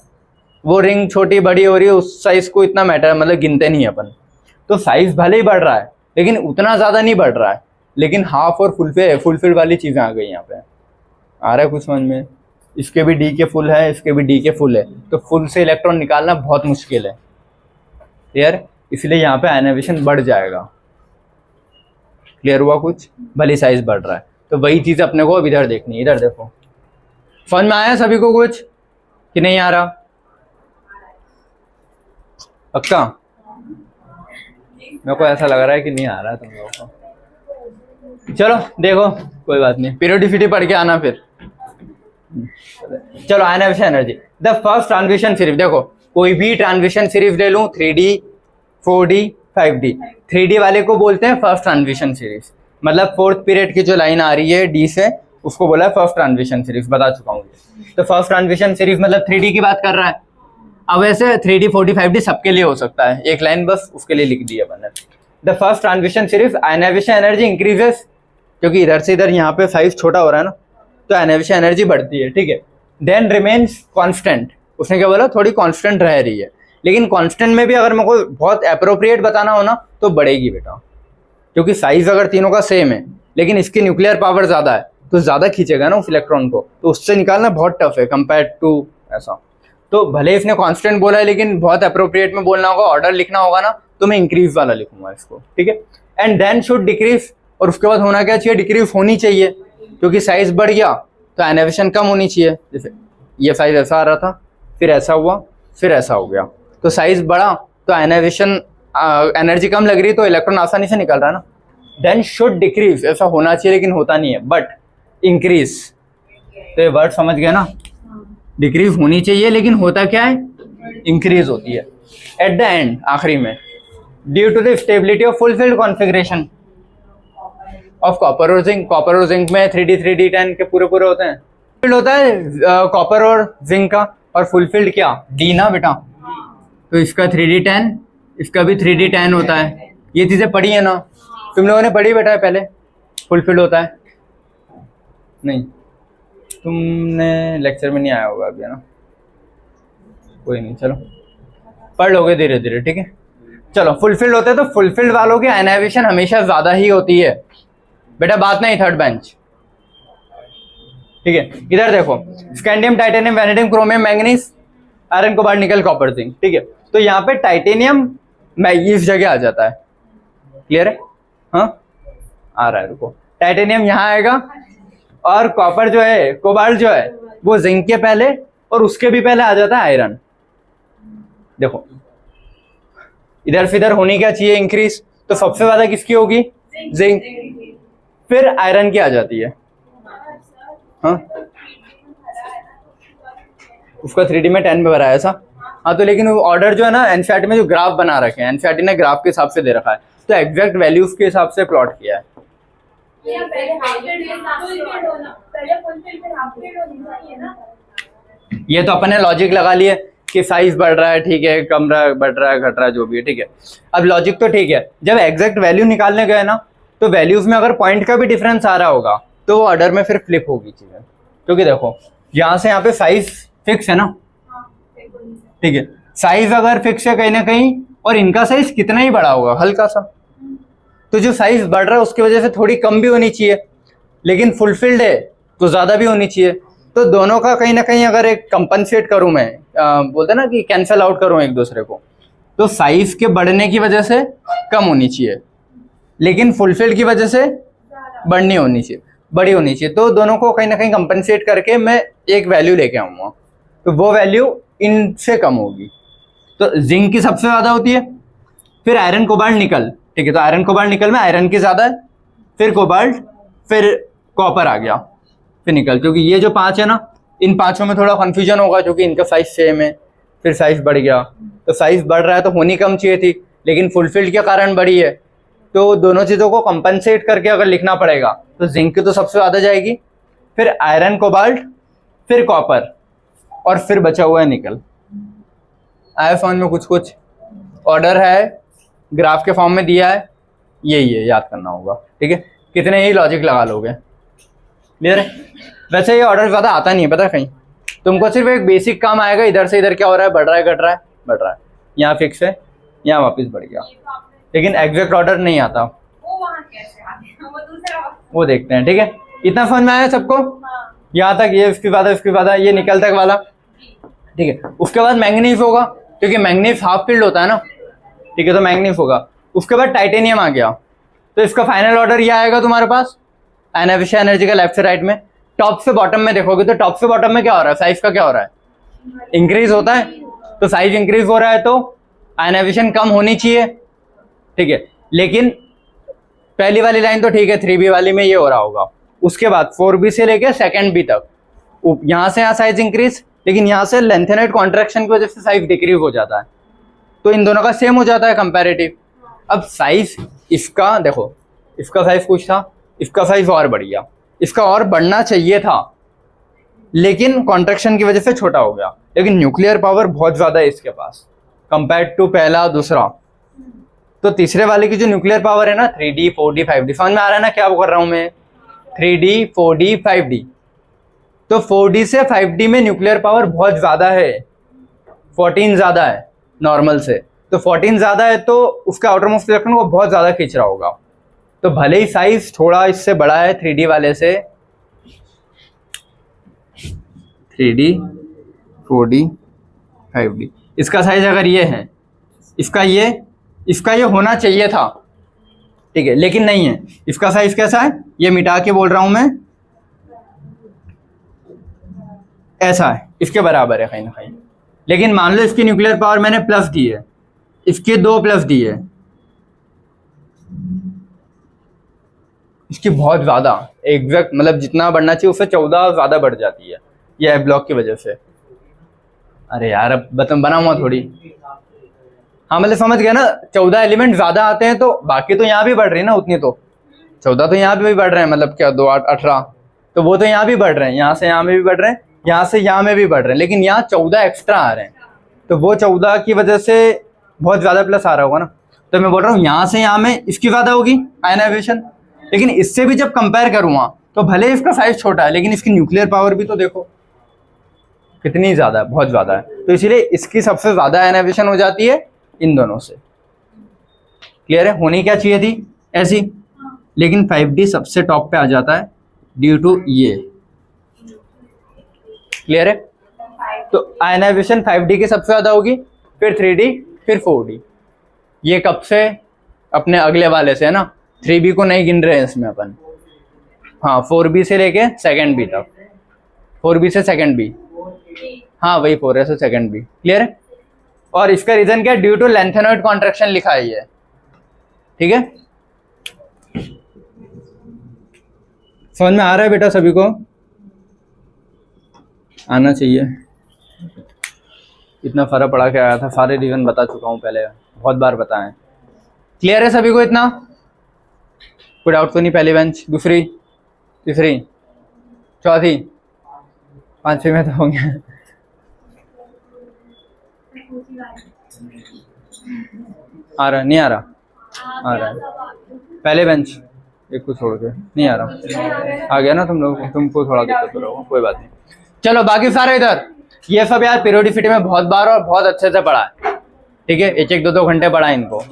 वो रिंग छोटी बड़ी हो रही है उस साइज को इतना मैटर मतलब गिनते नहीं अपन। तो साइज भले ही बढ़ रहा है लेकिन उतना ज्यादा नहीं बढ़ रहा है, लेकिन हाफ और फुलफिल्ड वाली चीजें आ गई यहाँ पे। आ रहा है कुछ समझ में? इसके भी डी के फुल है, इसके भी डी के फुल है, तो फुल से इलेक्ट्रॉन निकालना बहुत मुश्किल है। क्लियर? इसलिए यहाँ पे आयनाइजेशन बढ़ जाएगा। क्लियर हुआ कुछ? भले साइज बढ़ रहा है, तो वही चीज अपने को अब इधर देखनी है। इधर देखो, समझ में आया सभी को कुछ कि नहीं आ रहा? पक्का? मेरे को ऐसा लग रहा है कि नहीं आ रहा है तुम लोगों को। चलो देखो, कोई बात नहीं, पीरियोडिसिटी पढ़ के आना फिर। चलो ionisation energy, the first transition series. देखो कोई भी ट्रांजिशन सीरीज ले लूं, 3D, 4D, 5D, 3D वाले को बोलते हैं फर्स्ट ट्रांजिशन सीरीज। मतलब फोर्थ पीरियड की जो लाइन आ रही है डी से, उसको बोला है फर्स्ट ट्रांजिशन सीरीज, बता चुका हूँ। तो फर्स्ट ट्रांजिशन सीरीज मतलब 3D की बात कर रहा है। अब वैसे 3D, 4D, 5D सबके लिए हो सकता है, एक लाइन बस उसके लिए लिख दी है मैंने। The first transition series ionisation energy increases, क्योंकि इधर से इधर यहाँ पे साइज छोटा हो रहा है ना, तो आयनाइजेशन एनर्जी बढ़ती है, ठीक है। देन रिमेन्स कांस्टेंट, उसने क्या बोला? थोड़ी कांस्टेंट रह रही है, लेकिन कांस्टेंट में भी अगर मेरे को बहुत अप्रोप्रिएट बताना हो ना तो बढ़ेगी बेटा, क्योंकि साइज अगर तीनों का सेम है लेकिन इसकी न्यूक्लियर पावर ज्यादा है तो ज्यादा खींचेगा ना उस इलेक्ट्रॉन को, तो उससे निकालना बहुत टफ है कंपेयर टू ऐसा। तो भले इसने कांस्टेंट बोला है लेकिन बहुत अप्रोप्रिएट में बोलना होगा, ऑर्डर लिखना होगा ना, तो मैं इंक्रीज वाला लिखूंगा इसको, ठीक है। एंड देन शुड डिक्रीज, और उसके बाद होना क्या चाहिए? डिक्रीज होनी चाहिए, क्योंकि साइज बढ़ गया तो आयनाइजेशन कम होनी चाहिए। जैसे ये साइज ऐसा आ रहा था, फिर ऐसा हुआ, फिर ऐसा हो गया, तो साइज बढ़ा तो आयनाइजेशन एनर्जी कम लग रही, तो इलेक्ट्रॉन आसानी से निकल रहा है ना। देन शुड डिक्रीज, ऐसा होना चाहिए लेकिन होता नहीं है, बट इंक्रीज, तो ये वर्ड समझ गए ना? डिक्रीज होनी चाहिए लेकिन होता क्या है? इंक्रीज होती है। एट द एंड, आखिरी में, due to the stability of fulfilled configuration of copper और जिंक। कॉपर और जिंक में 3D, 3D10 के पूरे पूरे होते हैं। फुलफिल्ड होता है कॉपर और जिंक का, और फुलफिल्ड क्या? डी ना बेटा, तो इसका 3D10, इसका भी 3D10 होता है, ये चीजें पढ़ी है ना, तुम लोगों ने पढ़ी बेटा पहले, फुलफिल होता है नहीं, तुमने लेक्चर में नहीं आया होगा अभी, है ना, कोई नहीं, चलो पढ़ लोगे धीरे धीरे, ठीक है। चलो फुलफिल्ड होते हैं तो फुलफिल्ड वालों की एनाविशन हमेशा ज्यादा ही होती है बेटा, बात नहीं थर्ड बेंच, ठीक है। इधर देखो scandium, titanium, vanadium, chromium, manganese, iron, cobalt, निकल, कॉपर, जिंक, ठीक है। तो यहाँ पे टाइटेनियम इस जगह आ जाता है, क्लियर है, हाँ आ रहा है, रुको, टाइटेनियम यहाँ आएगा, और कॉपर जो है, कोबाल्ट जो है वो जिंक के पहले, और उसके भी पहले आ जाता है आयरन। देखो इधर से इधर होनी क्या चाहिए इंक्रीज, तो सबसे ज्यादा किसकी होगी, जिंक, फिर आयरन की आ जाती है, हाँ उसका 3D में 10 पे भरा है ऐसा, हाँ तो लेकिन वो ऑर्डर जो है ना एनसीईआरटी में जो ग्राफ बना रखे हैं, एनसीईआरटी ने ग्राफ के हिसाब से दे रखा है, तो एग्जैक्ट वैल्यूज के हिसाब से प्लॉट किया है। पहले फुल फिल फिर हाफ फिल होनी चाहिए ना। ये तो अपने लॉजिक लगा लिए कि साइज बढ़ रहा है, ठीक है, कम रहा है, बढ़ रहा है, घट रहा है, जो भी है, ठीक है। अब लॉजिक तो ठीक है, जब एग्जैक्ट वैल्यू निकालने गए ना, तो वैल्यूज में अगर पॉइंट का भी डिफरेंस आ रहा होगा तो वो ऑर्डर में फिर फ्लिप होगी चीजें, क्योंकि देखो यहाँ से यहाँ पे साइज फिक्स है ना, ठीक है, साइज अगर फिक्स है कहीं ना कहीं, और इनका साइज कितना ही बड़ा होगा, हल्का सा, तो जो साइज बढ़ रहा है उसकी वजह से थोड़ी कम भी होनी चाहिए, लेकिन फुलफिल्ड है तो ज्यादा भी होनी चाहिए। तो दोनों का कहीं ना कहीं अगर एक कंपनसेट करूं मैं, बोलते ना कि कैंसल आउट करूं एक दूसरे को, तो साइज के बढ़ने की वजह से कम होनी चाहिए, लेकिन फुलफिल्ड की वजह से बढ़नी होनी चाहिए, बड़ी होनी चाहिए। तो दोनों को कहीं ना कहीं कंपनसेट करके मैं एक वैल्यू लेके आऊंगा, तो वो वैल्यू इनसे कम होगी। तो जिंक की सबसे ज्यादा होती है, फिर आयरन, कोबाल्ट, निकल, ठीक है, तो आयरन, कोबाल्ट, निकल में आयरन की ज्यादा है, फिर कोबाल्ट, फिर कॉपर आ गया, फिर निकल, क्योंकि ये जो 5 है ना, इन पांचों में थोड़ा कंफ्यूजन होगा क्योंकि इनका साइज सेम है, फिर साइज बढ़ गया, तो साइज बढ़ रहा है तो होनी कम चाहिए थी, लेकिन फुलफिल्ड के कारण बढ़ी है, तो दोनों चीजों को कंपनसेट करके अगर लिखना पड़ेगा तो जिंक की तो सबसे ज्यादा जाएगी, फिर आयरन, कोबाल्ट, फिर कॉपर, और फिर बचा हुआ है निकल। आया समझ में, कुछ कुछ ऑर्डर है, ग्राफ के फॉर्म में दिया है, यही है, याद करना होगा, ठीक है, कितने ही लॉजिक लगा लोगे, क्लियर है। वैसे ये ऑर्डर ज्यादा आता नहीं है, पता है, कहीं तुमको सिर्फ एक बेसिक काम आएगा, इधर से इधर क्या हो रहा है, बढ़ रहा है, घट रहा है, बढ़ रहा है, यहाँ फिक्स है, यहाँ वापस बढ़ गया, लेकिन एग्जैक्ट ऑर्डर नहीं आता, वो वहाँ कैसे आ गया, वो दूसरा वो देखते हैं, ठीक है। इतना समझ में आया सबको, यहाँ तक, ये उसके बाद, उसके बाद ये निकल तक वाला, ठीक है। उसके बाद मैंगनीज होगा, क्योंकि मैंगनीज हाफ फील्ड होता है ना, ठीक है, तो मैंगनीज होगा। उसके बाद टाइटेनियम आ गया, तो इसका फाइनल ऑर्डर ये आएगा तुम्हारे पास एनाविशन एनर्जी का लेफ्ट से राइट में। टॉप से बॉटम में देखोगे तो टॉप से बॉटम में क्या हो रहा है, साइज का क्या हो रहा है, इंक्रीज होता है, तो साइज इंक्रीज हो रहा है तो आयनाविशन कम होनी चाहिए, ठीक है। लेकिन पहली वाली लाइन तो ठीक है, 3B वाली में ये हो रहा होगा। उसके बाद 4B से लेके सेकंड B तक, यहाँ से यहाँ साइज इंक्रीज, लेकिन यहाँ से लेंथेनाइट कॉन्ट्रैक्शन की वजह से साइज डिक्रीज हो जाता है, तो इन दोनों का सेम हो जाता है कंपैरेटिव। अब साइज इसका देखो, इसका साइज कुछ था, इसका साइज और बढ़ गया, इसका और बढ़ना चाहिए था, लेकिन कॉन्ट्रैक्शन की वजह से छोटा हो गया। लेकिन न्यूक्लियर पावर बहुत ज्यादा है इसके पास कंपेयर टू पहला दूसरा। तो तीसरे वाले की जो न्यूक्लियर पावर है ना, 3D 4D 5D, समझ में आ रहा है ना क्या कर रहा हूं मैं, 3D 4D 5D। तो 4D से 5D में न्यूक्लियर पावर बहुत ज्यादा है, 14 ज्यादा है नॉर्मल से, तो 14 ज्यादा है तो उसका आउटर मोस्ट इलेक्ट्रॉन को बहुत ज्यादा खींच रहा होगा। तो भले ही साइज थोड़ा इससे बड़ा है 3D वाले से, 3D 4D 5D, इसका साइज अगर ये है, इसका ये होना चाहिए था, ठीक है, लेकिन नहीं है। इसका साइज कैसा है, ये मिटा के बोल रहा हूं मैं, ऐसा है, इसके बराबर है कहीं ना कहीं। लेकिन मान लो इसकी न्यूक्लियर पावर मैंने प्लस दी है, इसके 2 प्लस दी है, इसकी बहुत ज्यादा एग्जैक्ट, मतलब जितना बढ़ना चाहिए उससे 14 ज्यादा बढ़ जाती है, ये ब्लॉक की वजह से। अरे यार अब बनाऊंगा थोड़ी, हाँ मतलब समझ गया ना, 14 एलिमेंट ज्यादा आते हैं तो बाकी तो यहाँ भी बढ़ रही है ना उतनी, तो 14 तो यहाँ भी बढ़ रहे हैं, मतलब क्या 2 8 18, तो वो तो यहाँ भी बढ़ रहे हैं, यहाँ से यहाँ में भी बढ़ रहे हैं, यहाँ से यहाँ में भी बढ़ रहे हैं, लेकिन यहाँ 14 एक्स्ट्रा आ रहे हैं, तो वो 14 की वजह से बहुत ज्यादा प्लस आ रहा होगा ना। तो मैं बोल रहा हूँ यहाँ से यहाँ में इसकी ज्यादा होगी आयनाइजेशन, लेकिन इससे भी जब कंपेयर करूँगा तो भले इसका साइज छोटा है लेकिन इसकी न्यूक्लियर पावर भी तो देखो कितनी ज्यादा है, बहुत ज्यादा है। तो इसीलिए इसकी सबसे ज्यादा आयनाइजेशन हो जाती है इन दोनों से। क्लियर है? होनी क्या चाहिए थी ऐसी, लेकिन 5D सबसे टॉप पे आ जाता है ड्यू टू ये। क्लियर है? तो आयनाइजेशन 5D की सबसे ज्यादा होगी, फिर 3D, फिर 4D। ये कब से? अपने अगले वाले से है ना, 3B को नहीं गिन रहे हैं इसमें अपन। हाँ 4B से लेके 2B तक, 4B से 2B, हाँ वही 4 से 2B। क्लियर है? और इसका रीजन क्या है? ड्यू टू लेंथेनॉइड कॉन्ट्रैक्शन लिखा है ये। ठीक है, समझ में आ रहा है बेटा सभी को? आना चाहिए। इतना फर्क पड़ा के आया था, सारे रीजन बता चुका हूँ पहले, बहुत बार बताएं। क्लियर है सभी को इतना? कोई डाउट तो नहीं? पहली बेंच, दूसरी, तीसरी, चौथी, पांचवी में तो हो गया। आ रहा नहीं? आ रहा? आ रहा है। पहले बेंच एक को छोड़ के नहीं आ रहा, आ गया ना तुम लोग, तुमको थोड़ा दिक्कत हो रहा होगा, कोई बात नहीं। चलो बाकी सारे इधर, ये सब यार पीरियोडिसिटी में बहुत बार और बहुत अच्छे से पढ़ा है। ठीक है, एक एक दो दो घंटे पढ़ा इनको।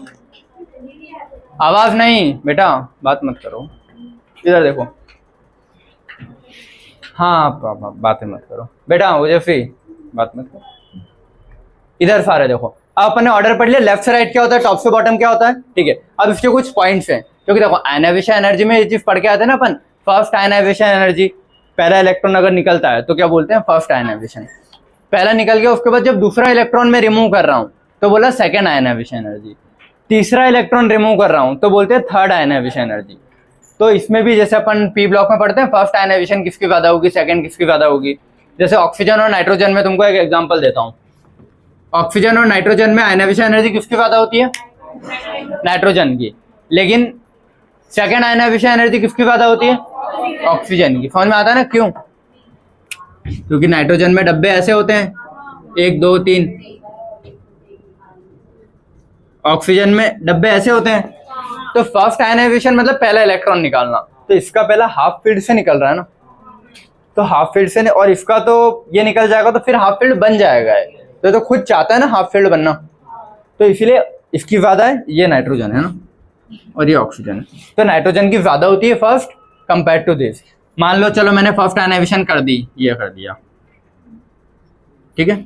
आवाज नहीं बेटा, बात मत करो, इधर देखो। हाँ बातें मत करो बेटा, ओजस्वी बात मत करो। इधर सारे देखो, अब अपन ने ऑर्डर पढ़ लिया, लेफ्ट से राइट क्या होता है, टॉप से बॉटम क्या होता है। ठीक है, अब इसके कुछ पॉइंट्स हैं, क्योंकि देखो आयनाइजेशन एनर्जी में ये चीज पढ़ के आते हैं ना अपन, फर्स्ट आयनाइजेशन एनर्जी, पहला इलेक्ट्रॉन अगर निकलता है तो क्या बोलते हैं, फर्स्ट आयनाइजेशन। पहला निकल गया, उसके बाद जब दूसरा इलेक्ट्रॉन में रिमूव कर रहा हूं तो बोला सेकंड आयनाइजेशन एनर्जी। तीसरा इलेक्ट्रॉन रिमूव कर रहा हूं तो बोलते हैं थर्ड आयनाइजेशन एनर्जी। तो इसमें भी जैसे अपन पी ब्लॉक में पढ़ते हैं, फर्स्ट आयनाइजेशन किसकी ज्यादा होगी, सेकंड किसकी ज्यादा होगी। जैसे ऑक्सीजन और नाइट्रोजन में तुमको एक एग्जांपल देता हूं, ऑक्सीजन और नाइट्रोजन में आयनाइजेशन एनर्जी किसकी ज्यादा होती है, नाइट्रोजन की, लेकिन सेकंड आयनाइजेशन एनर्जी किसकी ज्यादा होती है, ऑक्सीजन की। समझ में आता है ना क्यों? क्योंकि नाइट्रोजन में डब्बे ऐसे होते हैं 1 2 3, ऑक्सीजन में डब्बे ऐसे होते हैं। तो फर्स्ट आयनाइजेशन मतलब पहला इलेक्ट्रॉन निकालना, तो इसका पहला हाफ फील्ड से निकल रहा है ना, तो हाफ फील्ड से और इसका तो ये निकल जाएगा, तो फिर हाफ फील्ड बन जाएगा। तो खुद चाहता है ना हाफ फील्ड बनना, तो इसीलिए इसकी ज्यादा है, ये नाइट्रोजन है ना और ये ऑक्सीजन है, तो नाइट्रोजन की ज्यादा होती है फर्स्ट कंपेयर टू दिस। मान लो चलो मैंने फर्स्ट आयनाइजेशन कर दी, ये कर दिया, ठीक है।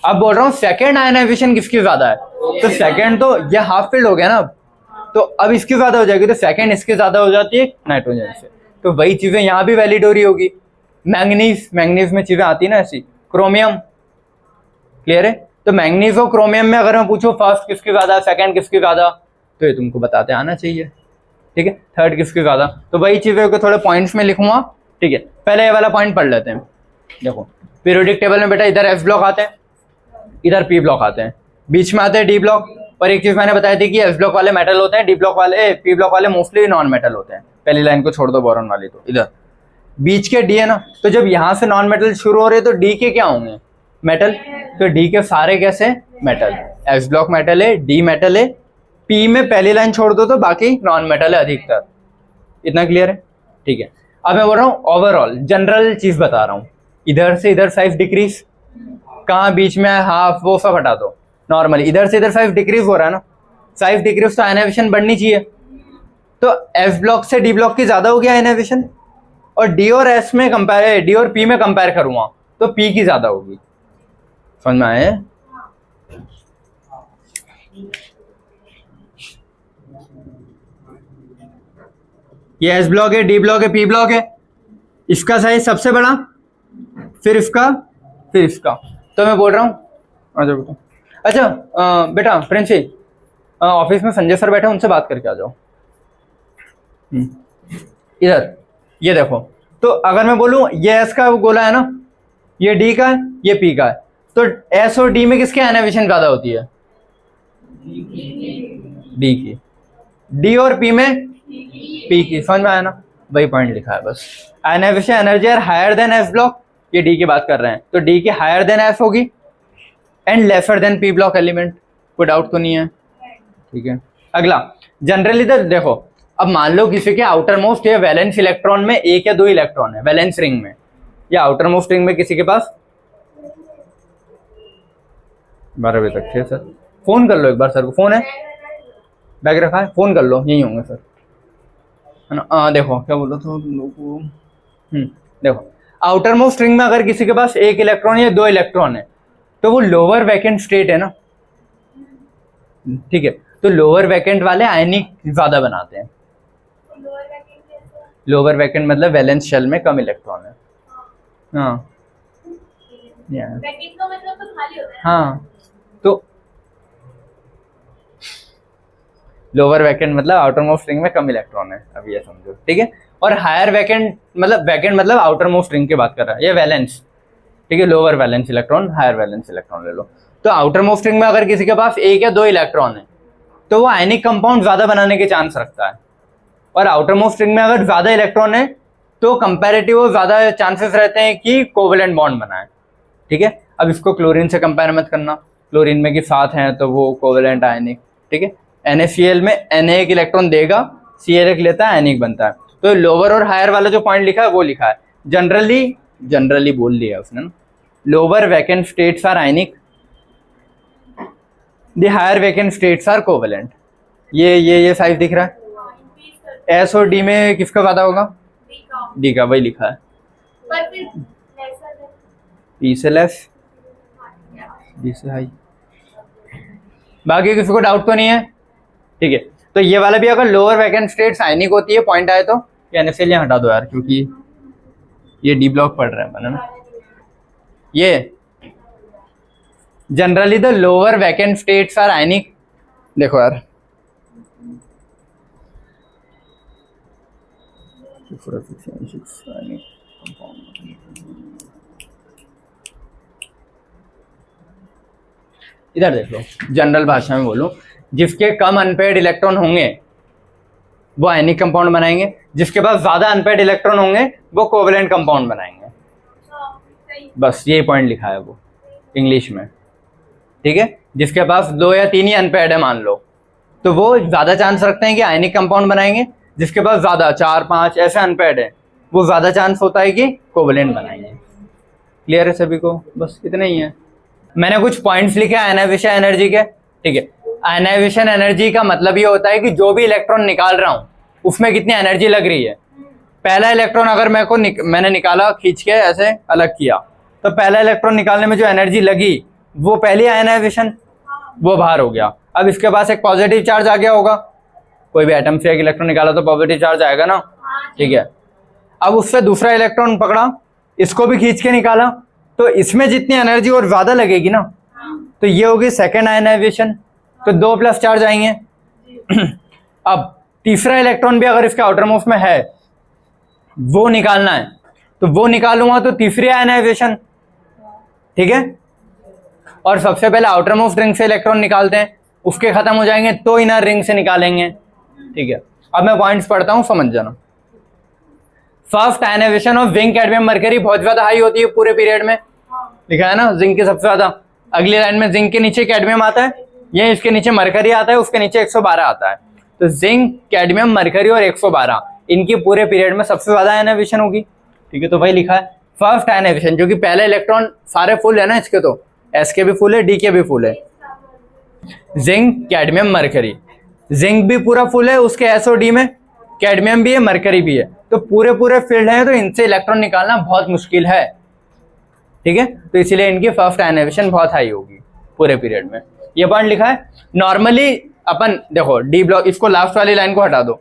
अब बोल रहा हूँ सेकंड आयनाइजेशन किसकी ज्यादा है, तो सेकंड तो ये हाफ फील्ड हो गया ना, तो अब इसकी ज्यादा हो जाएगी, तो सेकंड इसकी ज्यादा हो जाती है नाइट्रोजन से। तो वही चीजें यहाँ भी वैलिड हो रही होगी। मैंगनीज, मैंगनीज में चीजें आती है ना ऐसी, क्रोमियम, क्लियर है। तो मैंगनीज और क्रोमियम में अगर मैं पूछूं फर्स्ट किसकी ज्यादा, सेकंड किसकी ज्यादा, तो ये तुमको बताते आना चाहिए, ठीक है। थर्ड किसकी ज्यादा, तो वही चीजें को थोड़े पॉइंट्स में लिखूंगा, ठीक है। पहले ये वाला पॉइंट पढ़ लेते हैं। देखो पीरियोडिक टेबल में बेटा इधर एस ब्लॉक आते हैं, इधर पी ब्लॉक आते हैं, बीच में आते हैं डी ब्लॉक। और एक चीज मैंने बताई थी कि एस ब्लॉक वाले मेटल होते हैं, डी ब्लॉक वाले, पी ब्लॉक वाले मोस्टली नॉन मेटल होते हैं। पहली लाइन को छोड़ दो बोरॉन वाली, तो इधर बीच के डी है ना, तो जब यहाँ से नॉन मेटल शुरू हो रहे हैं तो डी के क्या होंगे, मेटल। तो डी के सारे कैसे, मेटल। एस ब्लॉक मेटल है, डी मेटल है, पी में पहली लाइन छोड़ दो तो बाकी नॉन मेटल है अधिकतर। इतना क्लियर है, ठीक है। अब मैं बोल रहा हूँ ओवरऑल जनरल चीज बता रहा हूँ, इधर से इधर साइज डिक्रीज, कहाँ बीच में हाफ, वो सब हटा दो। नॉर्मली इधर से इधर साइज डिक्रीज हो रहा है ना, साइज डिक्रीज तो आयनाइजेशन बढ़नी चाहिए। तो एस ब्लॉक से डी ब्लॉक की ज्यादा होगी आयनाइजेशन, और डी और एस में कंपेयर, डी और पी में कंपेयर करूंगा तो पी की ज्यादा होगी। समझ में आए? ये एस ब्लॉक है, डी ब्लॉक है, पी ब्लॉक है, इसका साइज सबसे बड़ा, फिर इसका, फिर इसका। तो मैं बोल रहा हूँ अच्छा बेटा प्रिंसी, ऑफिस में संजय सर बैठे, उनसे बात करके आ जाओ। इधर ये देखो, तो अगर मैं बोलूं ये एस का गोला है ना, ये डी का है, ये पी का है, तो एस और डी में किसकी आयनाइजेशन ज्यादा होती है, डी की। डी और पी में पी की। समझ में आया ना, वही पॉइंट लिखा है बस। Ionisation energy are higher than S block, ये डी की बात कर रहे हैं, तो डी की हायर देन एस होगी and lesser than P block element. कोई डाउट तो नहीं है? ठीक है। अगला, जनरली तो देखो, अब मान लो किसी के आउटर मोस्ट या वैलेंस इलेक्ट्रॉन में एक या दो इलेक्ट्रॉन है वैलेंस रिंग में, या आउटर मोस्ट रिंग में किसी के पास 12 बजे तक है सर। फोन कर लो एक बार सर को, फोन है बैग रखा है, फोन कर लो, यही होंगे सर, है ना। देखो क्या बोलो तो तुम लोग को, देखो आउटर मोस्ट रिंग में अगर किसी के पास एक इलेक्ट्रॉन या दो इलेक्ट्रॉन है तो वो लोअर वैकेंट स्टेट है ना, ठीक है। तो लोअर वैकेंट वाले आयनिक ज्यादा बनाते हैं। लोअर वैकेंट मतलब वैलेंस शेल में कम इलेक्ट्रॉन है। हाँ वैकेंट का मतलब तो खाली होता है। हाँ, तो लोअर वैकेंट मतलब आउटर मोस्ट रिंग में कम इलेक्ट्रॉन है, अब ये समझो, ठीक है। और हायर वैकेंट मतलब आउटर मोस्ट रिंग की बात कर रहा है, ये वैलेंस, ठीक है। Lower valence electron, higher valence electron ले लो। तो आउटर मोस्ट रिंग में अगर किसी के पास एक या दो इलेक्ट्रॉन है तो वो आयनिक कंपाउंड ज्यादा बनाने के चांस रखता है, और आउटर मोस्ट रिंग में अगर ज्यादा इलेक्ट्रॉन है तो कंपैरेटिव ज्यादा चांसेस रहते हैं कि कोवेलेंट बॉन्ड बनाए, ठीक है। अब इसको क्लोरीन से कंपेयर मत करना, क्लोरीन में कि 7 हैं तो वो कोवेलेंट आयनिक, ठीक है। NaCl में Na एक इलेक्ट्रॉन देगा, Cl एक लेता है, आयनिक बनता है। तो लोअर और हायर वाला जो पॉइंट लिखा है वो लिखा है, जनरली बोल दिया उसने ना, lower vacant states are ionic, the higher vacant states are covalent. ये 5 दिख रहा है। S और D में किसका ज्यादा होगा? D का, वही लिखा है। पर फिर P से लेस, D से हाई। बाकी किसी को डाउट तो नहीं है, ठीक है। तो ये वाला भी अगर लोअर वैकेंट स्टेट्स आयनिक होती है पॉइंट आए तो NaCl यहाँ हटा दो यार, क्योंकि ये D ब्लॉक पड़ रहा है ना। ये generally the lower vacant states are ionic, देखो यार इधर देख लो, जनरल भाषा में बोलूं, जिसके कम अनपेयर्ड इलेक्ट्रॉन होंगे वो आयनिक कंपाउंड बनाएंगे, जिसके पास ज्यादा अनपेयर्ड इलेक्ट्रॉन होंगे वो कोवेलेंट कंपाउंड बनाएंगे। बस ये पॉइंट लिखा है वो इंग्लिश में, ठीक है। जिसके पास 2 या 3 ही अनपेयर्ड है मान लो, तो वो ज्यादा चांस रखते हैं कि आयनिक कंपाउंड बनाएंगे। जिसके पास ज्यादा 4-5 ऐसे अनपेयर्ड है वो ज्यादा चांस होता है कि कोवेलेंट बनाएंगे। क्लियर है सभी को? बस इतना ही है। मैंने कुछ पॉइंट्स लिखे आयनाइजेशन एनर्जी के, ठीक है। आयनाइजेशन एनर्जी का मतलब ये होता है कि जो भी इलेक्ट्रॉन निकाल रहा हूं उसमें कितनी एनर्जी लग रही है। पहला इलेक्ट्रॉन अगर मैंने निकाला, खींच के ऐसे अलग किया, तो पहला इलेक्ट्रॉन निकालने में जो एनर्जी लगी वो पहली आयनाइजेशन, वो बाहर हो गया। अब इसके पास एक पॉजिटिव चार्ज आ गया होगा, कोई भी एटम से एक इलेक्ट्रॉन निकाला तो पॉजिटिव चार्ज आएगा ना, ठीक है। अब उससे दूसरा इलेक्ट्रॉन पकड़ा, इसको भी खींच के निकाला, तो इसमें जितनी एनर्जी और ज्यादा लगेगी ना, तो ये होगी सेकेंड आयनाइजेशन, तो 2 प्लस चार्ज आएंगे। अब तीसरा इलेक्ट्रॉन भी अगर इसके आउटर मोस्ट में है वो निकालना है, तो वो निकालूंगा तो तीसरी आयनाइजेशन, ठीक है। और सबसे पहले आउटर मोस्ट रिंग से इलेक्ट्रॉन निकालते हैं, उसके खत्म हो जाएंगे तो इनर रिंग से निकालेंगे, ठीक है। अब मैं पॉइंट्स पढ़ता हूं, समझ जाना। First ionisation of zinc cadmium mercury बहुत ज्यादा हाई होती है पूरे पीरियड में, लिखा है ना, जिंक की सबसे ज्यादा। अगली लाइन में जिंक के नीचे कैडमियम आता है, ये इसके नीचे मरकरी आता है, उसके नीचे 112 आता है। तो जिंक, कैडमियम, मरकरी और 112 इनकी पूरे पीरियड में सबसे ज्यादा आयनाइजेशन होगी, ठीक है। तो वही लिखा है फर्स्ट आयनाइजेशन, जो कि पहले इलेक्ट्रॉन सारे फुल है ना इसके, तो एस के भी फुल है, डी के भी फुल है। जिंक, कैडमियम, मरकरी, जिंक भी पूरा फुल है उसके एस और डी में, कैडमियम भी है, मरकरी भी है, तो पूरे फील्ड है, तो इनसे इलेक्ट्रॉन निकालना बहुत मुश्किल है, ठीक है। तो इसीलिए इनकी फर्स्ट आयनाइजेशन बहुत हाई होगी पूरे पीरियड में। ये पॉइंट लिखा है। नॉर्मली अपन देखो डी ब्लॉक, इसको लास्ट वाली लाइन को हटा दो,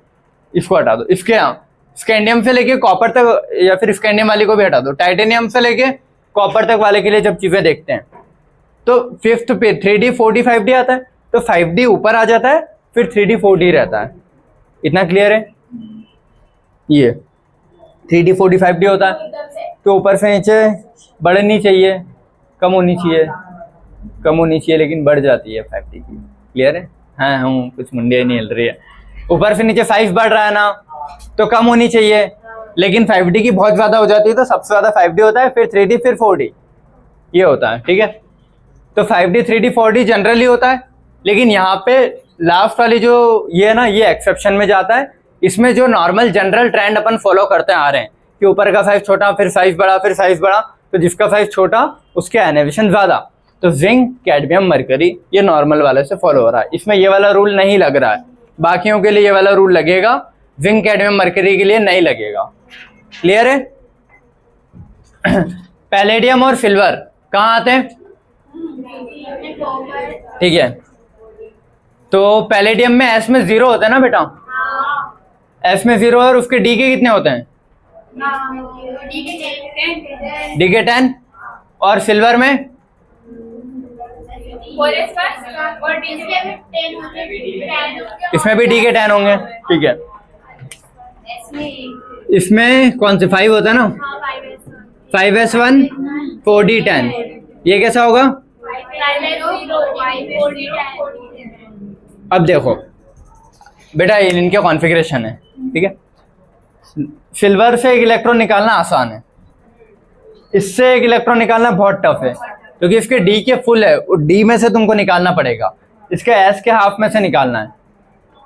इसको हटा दो, इसके यहाँ स्कैंडियम से लेके कॉपर तक, या फिर स्कैंडियम वाली को भी हटा दो, टाइटेनियम से लेके कॉपर तक वाले के लिए जब चीजें देखते हैं तो फिफ्थ पे 3D 4D 5D आता है, तो 5D ऊपर आ जाता है, फिर 3D 4D रहता है। इतना क्लियर है? ये 3D 4D 5D होता है, तो ऊपर से नीचे बढ़नी चाहिए, कम होनी चाहिए, लेकिन बढ़ जाती है 5D की। क्लियर है? हाँ हूँ, कुछ मुंडिया नहीं हिल रही है। ऊपर से नीचे 5 बढ़ रहा है ना, तो कम होनी चाहिए, लेकिन 5D की बहुत ज्यादा हो जाती है, तो सबसे ज्यादा 5D होता है, फिर 3D, फिर 4D, ये होता है, ठीक है। तो 5D 3D 4D जनरली होता है, लेकिन यहाँ पे लास्ट वाली जो ये है ना, ये एक्सेप्शन में जाता है। इसमें जो नॉर्मल जनरल ट्रेंड अपन फॉलो करते आ रहे हैं कि ऊपर का साइज छोटा, फिर साइज बड़ा, फिर साइज बड़ा, तो जिसका साइज छोटा उसके एनेवेशन ज्यादा। तो जिंक, कैडमियम, मरकरी ये नॉर्मल वाले से फॉलो हो रहा है, इसमें ये वाला रूल नहीं लग रहा है। बाकियों के लिए ये वाला रूल लगेगा, जिंक, कैडमियम, मरकरी के लिए नहीं लगेगा। क्लियर है? पैलेडियम और सिल्वर कहाँ आते हैं? ठीक है, तो पैलेडियम में एस में 0 होता है ना बेटा, एस में 0 और उसके डी के कितने होते हैं? डी के 10। और सिल्वर में इसमें भी डी के 10 होंगे। ठीक है, इसमें कौन से 5 होता है ना, 5s1 4d10, ये कैसा होगा? अब देखो बेटा, ये इनके कॉन्फ़िगरेशन है। ठीक है, सिल्वर से एक इलेक्ट्रॉन निकालना आसान है, इससे एक इलेक्ट्रॉन निकालना बहुत टफ है, क्योंकि इसके डी के फुल है, वो डी में से तुमको निकालना पड़ेगा। इसके एस के हाफ में से निकालना है,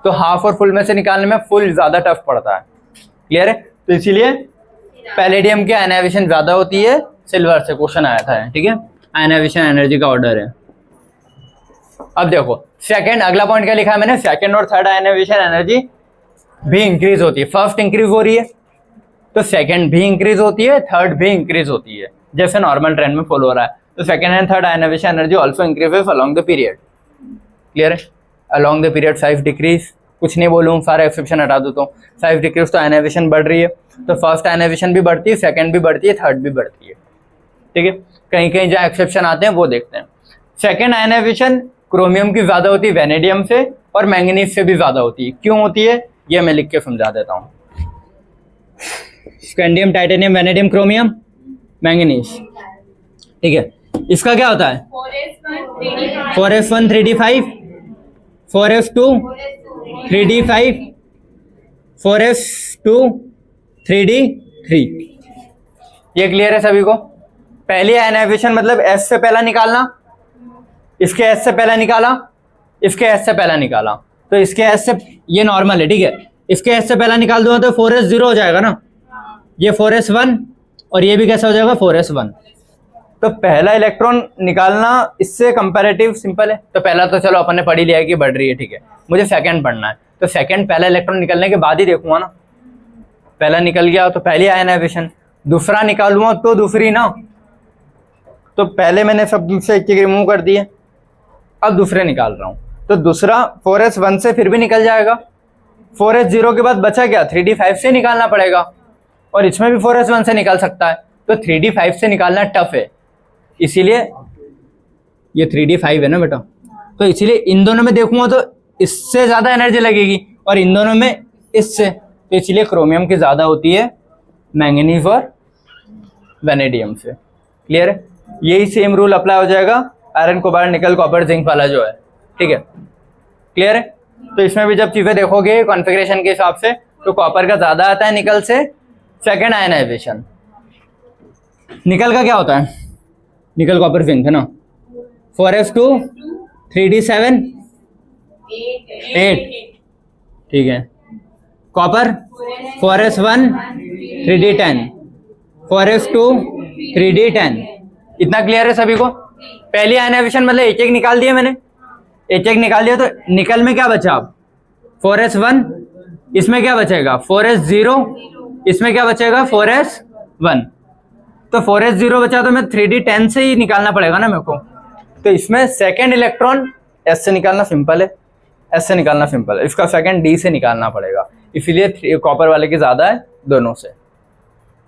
तो हाफ और फुल में से निकालने में फुल ज्यादा टफ पड़ता है। क्लियर है? तो इसीलिए पैलेडियम की आयनाइजेशन ज्यादा होती है, सिल्वर से क्वेश्चन आया था। ठीक है, आयनाइजेशन एनर्जी का ऑर्डर है। अब देखो सेकंड, अगला पॉइंट क्या लिखा है मैंने, सेकंड और थर्ड आयनाइजेशन एनर्जी भी इंक्रीज होती है। फर्स्ट इंक्रीज हो रही है तो सेकंड भी इंक्रीज होती है, थर्ड भी इंक्रीज होती है, जैसे नॉर्मल ट्रेंड में फॉलो हो रहा है। तो second and third ionisation energy also increases along the period. Clear है? अलोंग द पीरियड 5 डिक्रीज, कुछ नहीं बोलूँ, सारा एक्सेप्शन हटा दो, तो 5 डिक्रीज तो आयनाइजेशन बढ़ रही है, तो फर्स्ट आयनाइजेशन भी बढ़ती है, सेकंड भी बढ़ती है, थर्ड भी बढ़ती है। ठीक है, कहीं कहीं जहाँ एक्सेप्शन आते हैं वो देखते हैं। सेकंड आयनाइजेशन क्रोमियम की ज्यादा होती है वेनेडियम से, और मैंगनीज से भी ज्यादा होती है। क्यों होती है ये मैं लिख के समझा देता हूँ। Scandium, titanium, vanadium, chromium, manganese. ठीक है, इसका क्या होता है? 4s1 3d5, 4s2 3d5, 4s2 3d3। ये क्लियर है सभी को? पहली आयनाइजेशन मतलब एस से पहला निकालना, इसके एस से पहला निकाला, इसके एस से पहला निकाला, तो इसके एस से, ये नॉर्मल है। ठीक है, इसके एस से पहला निकाल दूंगा तो 4s0 हो जाएगा ना, ये 4s1 और ये भी कैसा हो जाएगा 4s1। तो पहला इलेक्ट्रॉन निकालना इससे कंपैरेटिव सिंपल है। तो पहला तो चलो अपन ने पढ़ ही लिया है कि बढ़ रही है। ठीक है, मुझे सेकंड पढ़ना है, तो सेकंड पहला इलेक्ट्रॉन निकलने के बाद ही देखूंगा ना। पहला निकल गया तो पहली आयनाइजेशन, दूसरा निकालूंगा तो दूसरी ना। तो पहले मैंने सबसे एक रिमूव कर दिए, अब दूसरे निकाल रहा हूँ, तो दूसरा 4s1 से फिर भी निकल जाएगा। 4s0 के बाद बचा क्या, 3d5 से निकालना पड़ेगा, और इसमें भी 4s1 से निकाल सकता है, तो 3d5 से निकालना टफ है, इसीलिए ये 3d5 है ना बेटा, तो इसीलिए इन दोनों में देखूंगा तो इससे ज्यादा एनर्जी लगेगी, और इन दोनों में इससे, तो इसीलिए क्रोमियम की ज्यादा होती है मैंगनीज और वेनेडियम से। क्लियर है? यही सेम रूल अप्लाई हो जाएगा आयरन, कोबाल्ट, निकल, कॉपर, जिंक वाला जो है। ठीक है, क्लियर है? तो इसमें भी जब चीजें देखोगे कॉन्फ़िगरेशन के हिसाब से, तो कॉपर का ज्यादा आता है निकल से, सेकंड आयनाइजेशन। निकल का क्या होता है? निकल, कॉपर, जिंक है ना। 4s2 3d7 8। ठीक है, copper 4s1 3d10, 4s2 3d10। इतना क्लियर है सभी को? पहली आयनाइजेशन मतलब एक एक निकाल दिया मैंने, एक एक निकाल दिया, तो निकल में क्या बचा अब 4s1, इसमें क्या बचेगा 4s0, इसमें क्या बचेगा 4s1। तो 4s0 बचा तो मैं 3d10 से ही निकालना पड़ेगा ना मेरे को। तो इसमें सेकंड इलेक्ट्रॉन एस से निकालना सिंपल है, एस से निकालना सिंपल है, इसका सेकंड डी से निकालना पड़ेगा, इसीलिए कॉपर वाले की ज्यादा है दोनों से।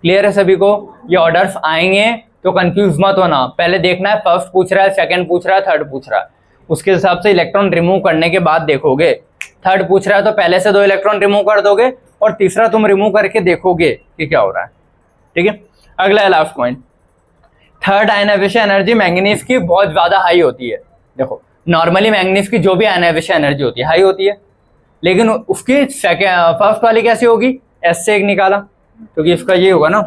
क्लियर है सभी को? ये ऑर्डर्स आएंगे तो कंफ्यूज मत होना, पहले देखना है फर्स्ट पूछ रहा है, सेकंड पूछ रहा है, थर्ड पूछ रहा है, उसके हिसाब से इलेक्ट्रॉन रिमूव करने के बाद देखोगे। थर्ड पूछ रहा है तो पहले से 2 इलेक्ट्रॉन रिमूव कर दोगे, और तीसरा तुम रिमूव करके देखोगे कि क्या हो रहा है। ठीक है, अगला है last point. Third ionisation energy manganese की बहुत ज्यादा हाई होती है। देखो नॉर्मली मैंगनीज की जो भी आयनाइजेशन एनर्जी होती है हाई होती है, लेकिन उसकी फर्स्ट वाली कैसी होगी, एस से एक निकाला, क्योंकि इसका ये होगा ना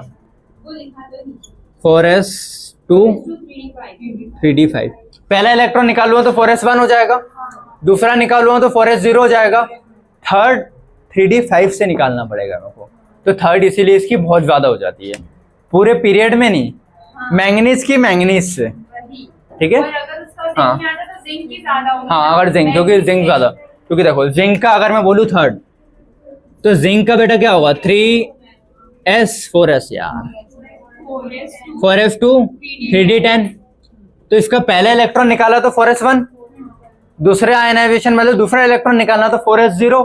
4s2 3d5। पहला इलेक्ट्रॉन निकालूंगा तो 4s1 हो जाएगा, दूसरा निकालूंगा तो 4s0 हो जाएगा। थर्ड 3d5 से निकालना पड़ेगा मेरे को, तो थर्ड इसीलिए इसकी बहुत ज्यादा हो जाती है, पूरे पीरियड में नहीं, मैंगनीज की मैंगनीज से, वही। ठीक है। और अगर उसका हाँ। जिंक नहीं आता तो जिंक की ज्यादा होगी। हाँ अगर जिंक, क्योंकि जिंक ज्यादा, क्योंकि देखो जिंक का अगर मैं बोलूँ थर्ड, तो जिंक का बेटा क्या होगा 3s 4s यार, 4s2 3d10, तो इसका पहला इलेक्ट्रॉन निकाला तो 4s1, दूसरे आयनाइजेशन मतलब दूसरा इलेक्ट्रॉन निकालना तो 4s0,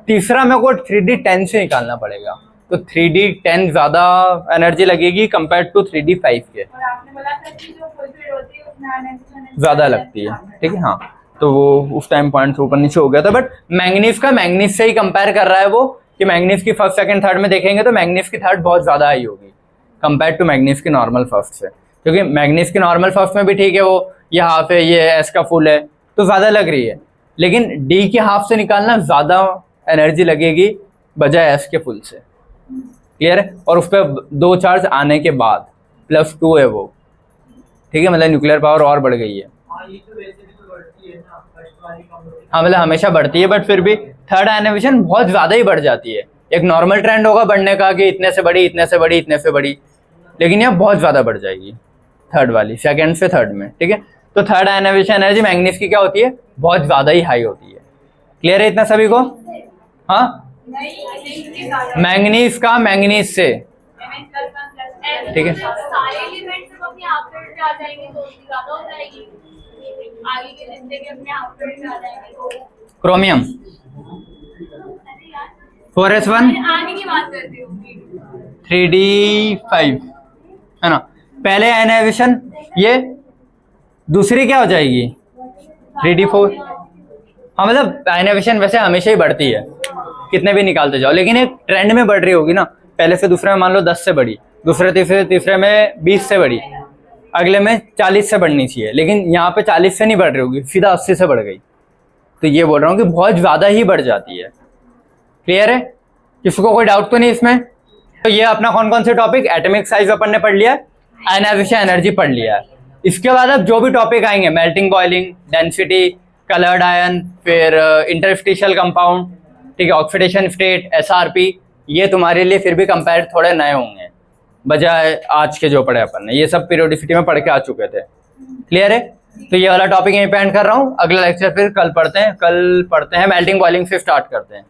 तीसरा मेरे को 3d10 से निकालना पड़ेगा, तो 3d10 ज्यादा एनर्जी लगेगी कंपेयर टू 3d5 के, और आपने बोला था कि जो फुलफिल होती है उसमें आयनाइजेशन ज्यादा लगती है, ठीक है। हाँ तो वो उस टाइम पॉइंट ऊपर नीचे हो गया था, बट मैंगनीज का मैंगनीज से ही कंपेयर कर रहा है वो, कि मैंगनीज की फर्स्ट सेकंड थर्ड में देखेंगे तो मैंगनीज की थर्ड बहुत ज्यादा हाई होगी कंपेयर टू मैंगनीज की नॉर्मल फर्स्ट से, क्योंकि मैंगनीज की नॉर्मल फर्स्ट में भी ठीक है, वो ये हाफ है, ये एस का फुल है, तो ज्यादा लग रही है, लेकिन डी के हाफ से निकालना ज्यादा एनर्जी लगेगी बजाय एस के फुल से, क्लियर है। और उस पर 2 चार्ज आने के बाद +2 है वो, ठीक है, मतलब न्यूक्लियर पावर और बढ़ गई है। हाँ मतलब हमेशा बढ़ती है, बट फिर भी थर्ड आयनाइजेशन बहुत ज्यादा ही बढ़ जाती है। एक नॉर्मल ट्रेंड होगा बढ़ने का कि इतने से बड़ी, इतने से बड़ी, इतने से बड़ी, लेकिन यह बहुत ज्यादा बढ़ जाएगी थर्ड वाली, सेकंड से थर्ड में, ठीक है। तो थर्ड आयनाइजेशन एनर्जी मैंगनीज की क्या होती है, बहुत ज्यादा ही हाई होती है। क्लियर है इतना सभी को? हाँ, नहीं, जिंक की ज्यादा। मैंगनीज का मैंगनीज से, ठीक है। सारे एलिमेंट्स सब अपने हाफ पीरियड पे आ जाएंगे तो उसकी ज्यादा हो जाएगी, आगे की जिंदगी अपने हाफ पीरियड पे आ जाएंगे तो। क्रोमियम अरे यार 4s1 मैं आगे की बात करती हूँ। 3d5 है ना, पहले आयनाइजेशन, ये दूसरी क्या हो जाएगी 3d4। हाँ मतलब आयनाइजेशन वैसे हमेशा ही बढ़ती है, कितने भी निकालते जाओ, लेकिन एक ट्रेंड में बढ़ रही होगी ना, पहले से दूसरे में मान लो 10 से बढ़ी, दूसरे तीसरे में 20 से बढ़ी, अगले में 40 से बढ़नी चाहिए, लेकिन यहाँ पे 40 से नहीं बढ़ रही होगी, सीधा 80 से बढ़ गई, तो ये बोल रहा हूँ कि बहुत ज्यादा ही बढ़ जाती है। क्लियर है? किसको कोई डाउट तो नहीं इसमें? तो ये अपना कौन कौन से टॉपिक, एटॉमिक साइज अपन ने पढ़ लिया, आयनाइजेशन एनर्जी पढ़ लिया है। इसके बाद अब जो भी टॉपिक आएंगे, melting boiling, density, coloured ion, फिर इंटरस्टिशियल कंपाउंड, ठीक है, ऑक्सीडेशन स्टेट, SRP, ये तुम्हारे लिए फिर भी कंपेयर थोड़े नए होंगे बजाय आज के जो पढ़े अपन ने, ये सब पीरियोडिसिटी में पढ़ के आ चुके थे। क्लियर है? तो ये वाला टॉपिक यहीं पे एंड कर रहा हूँ, अगला लेक्चर फिर कल पढ़ते हैं मेल्टिंग बॉइलिंग से स्टार्ट करते हैं,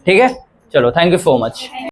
ठीक है। चलो, थैंक यू सो मच।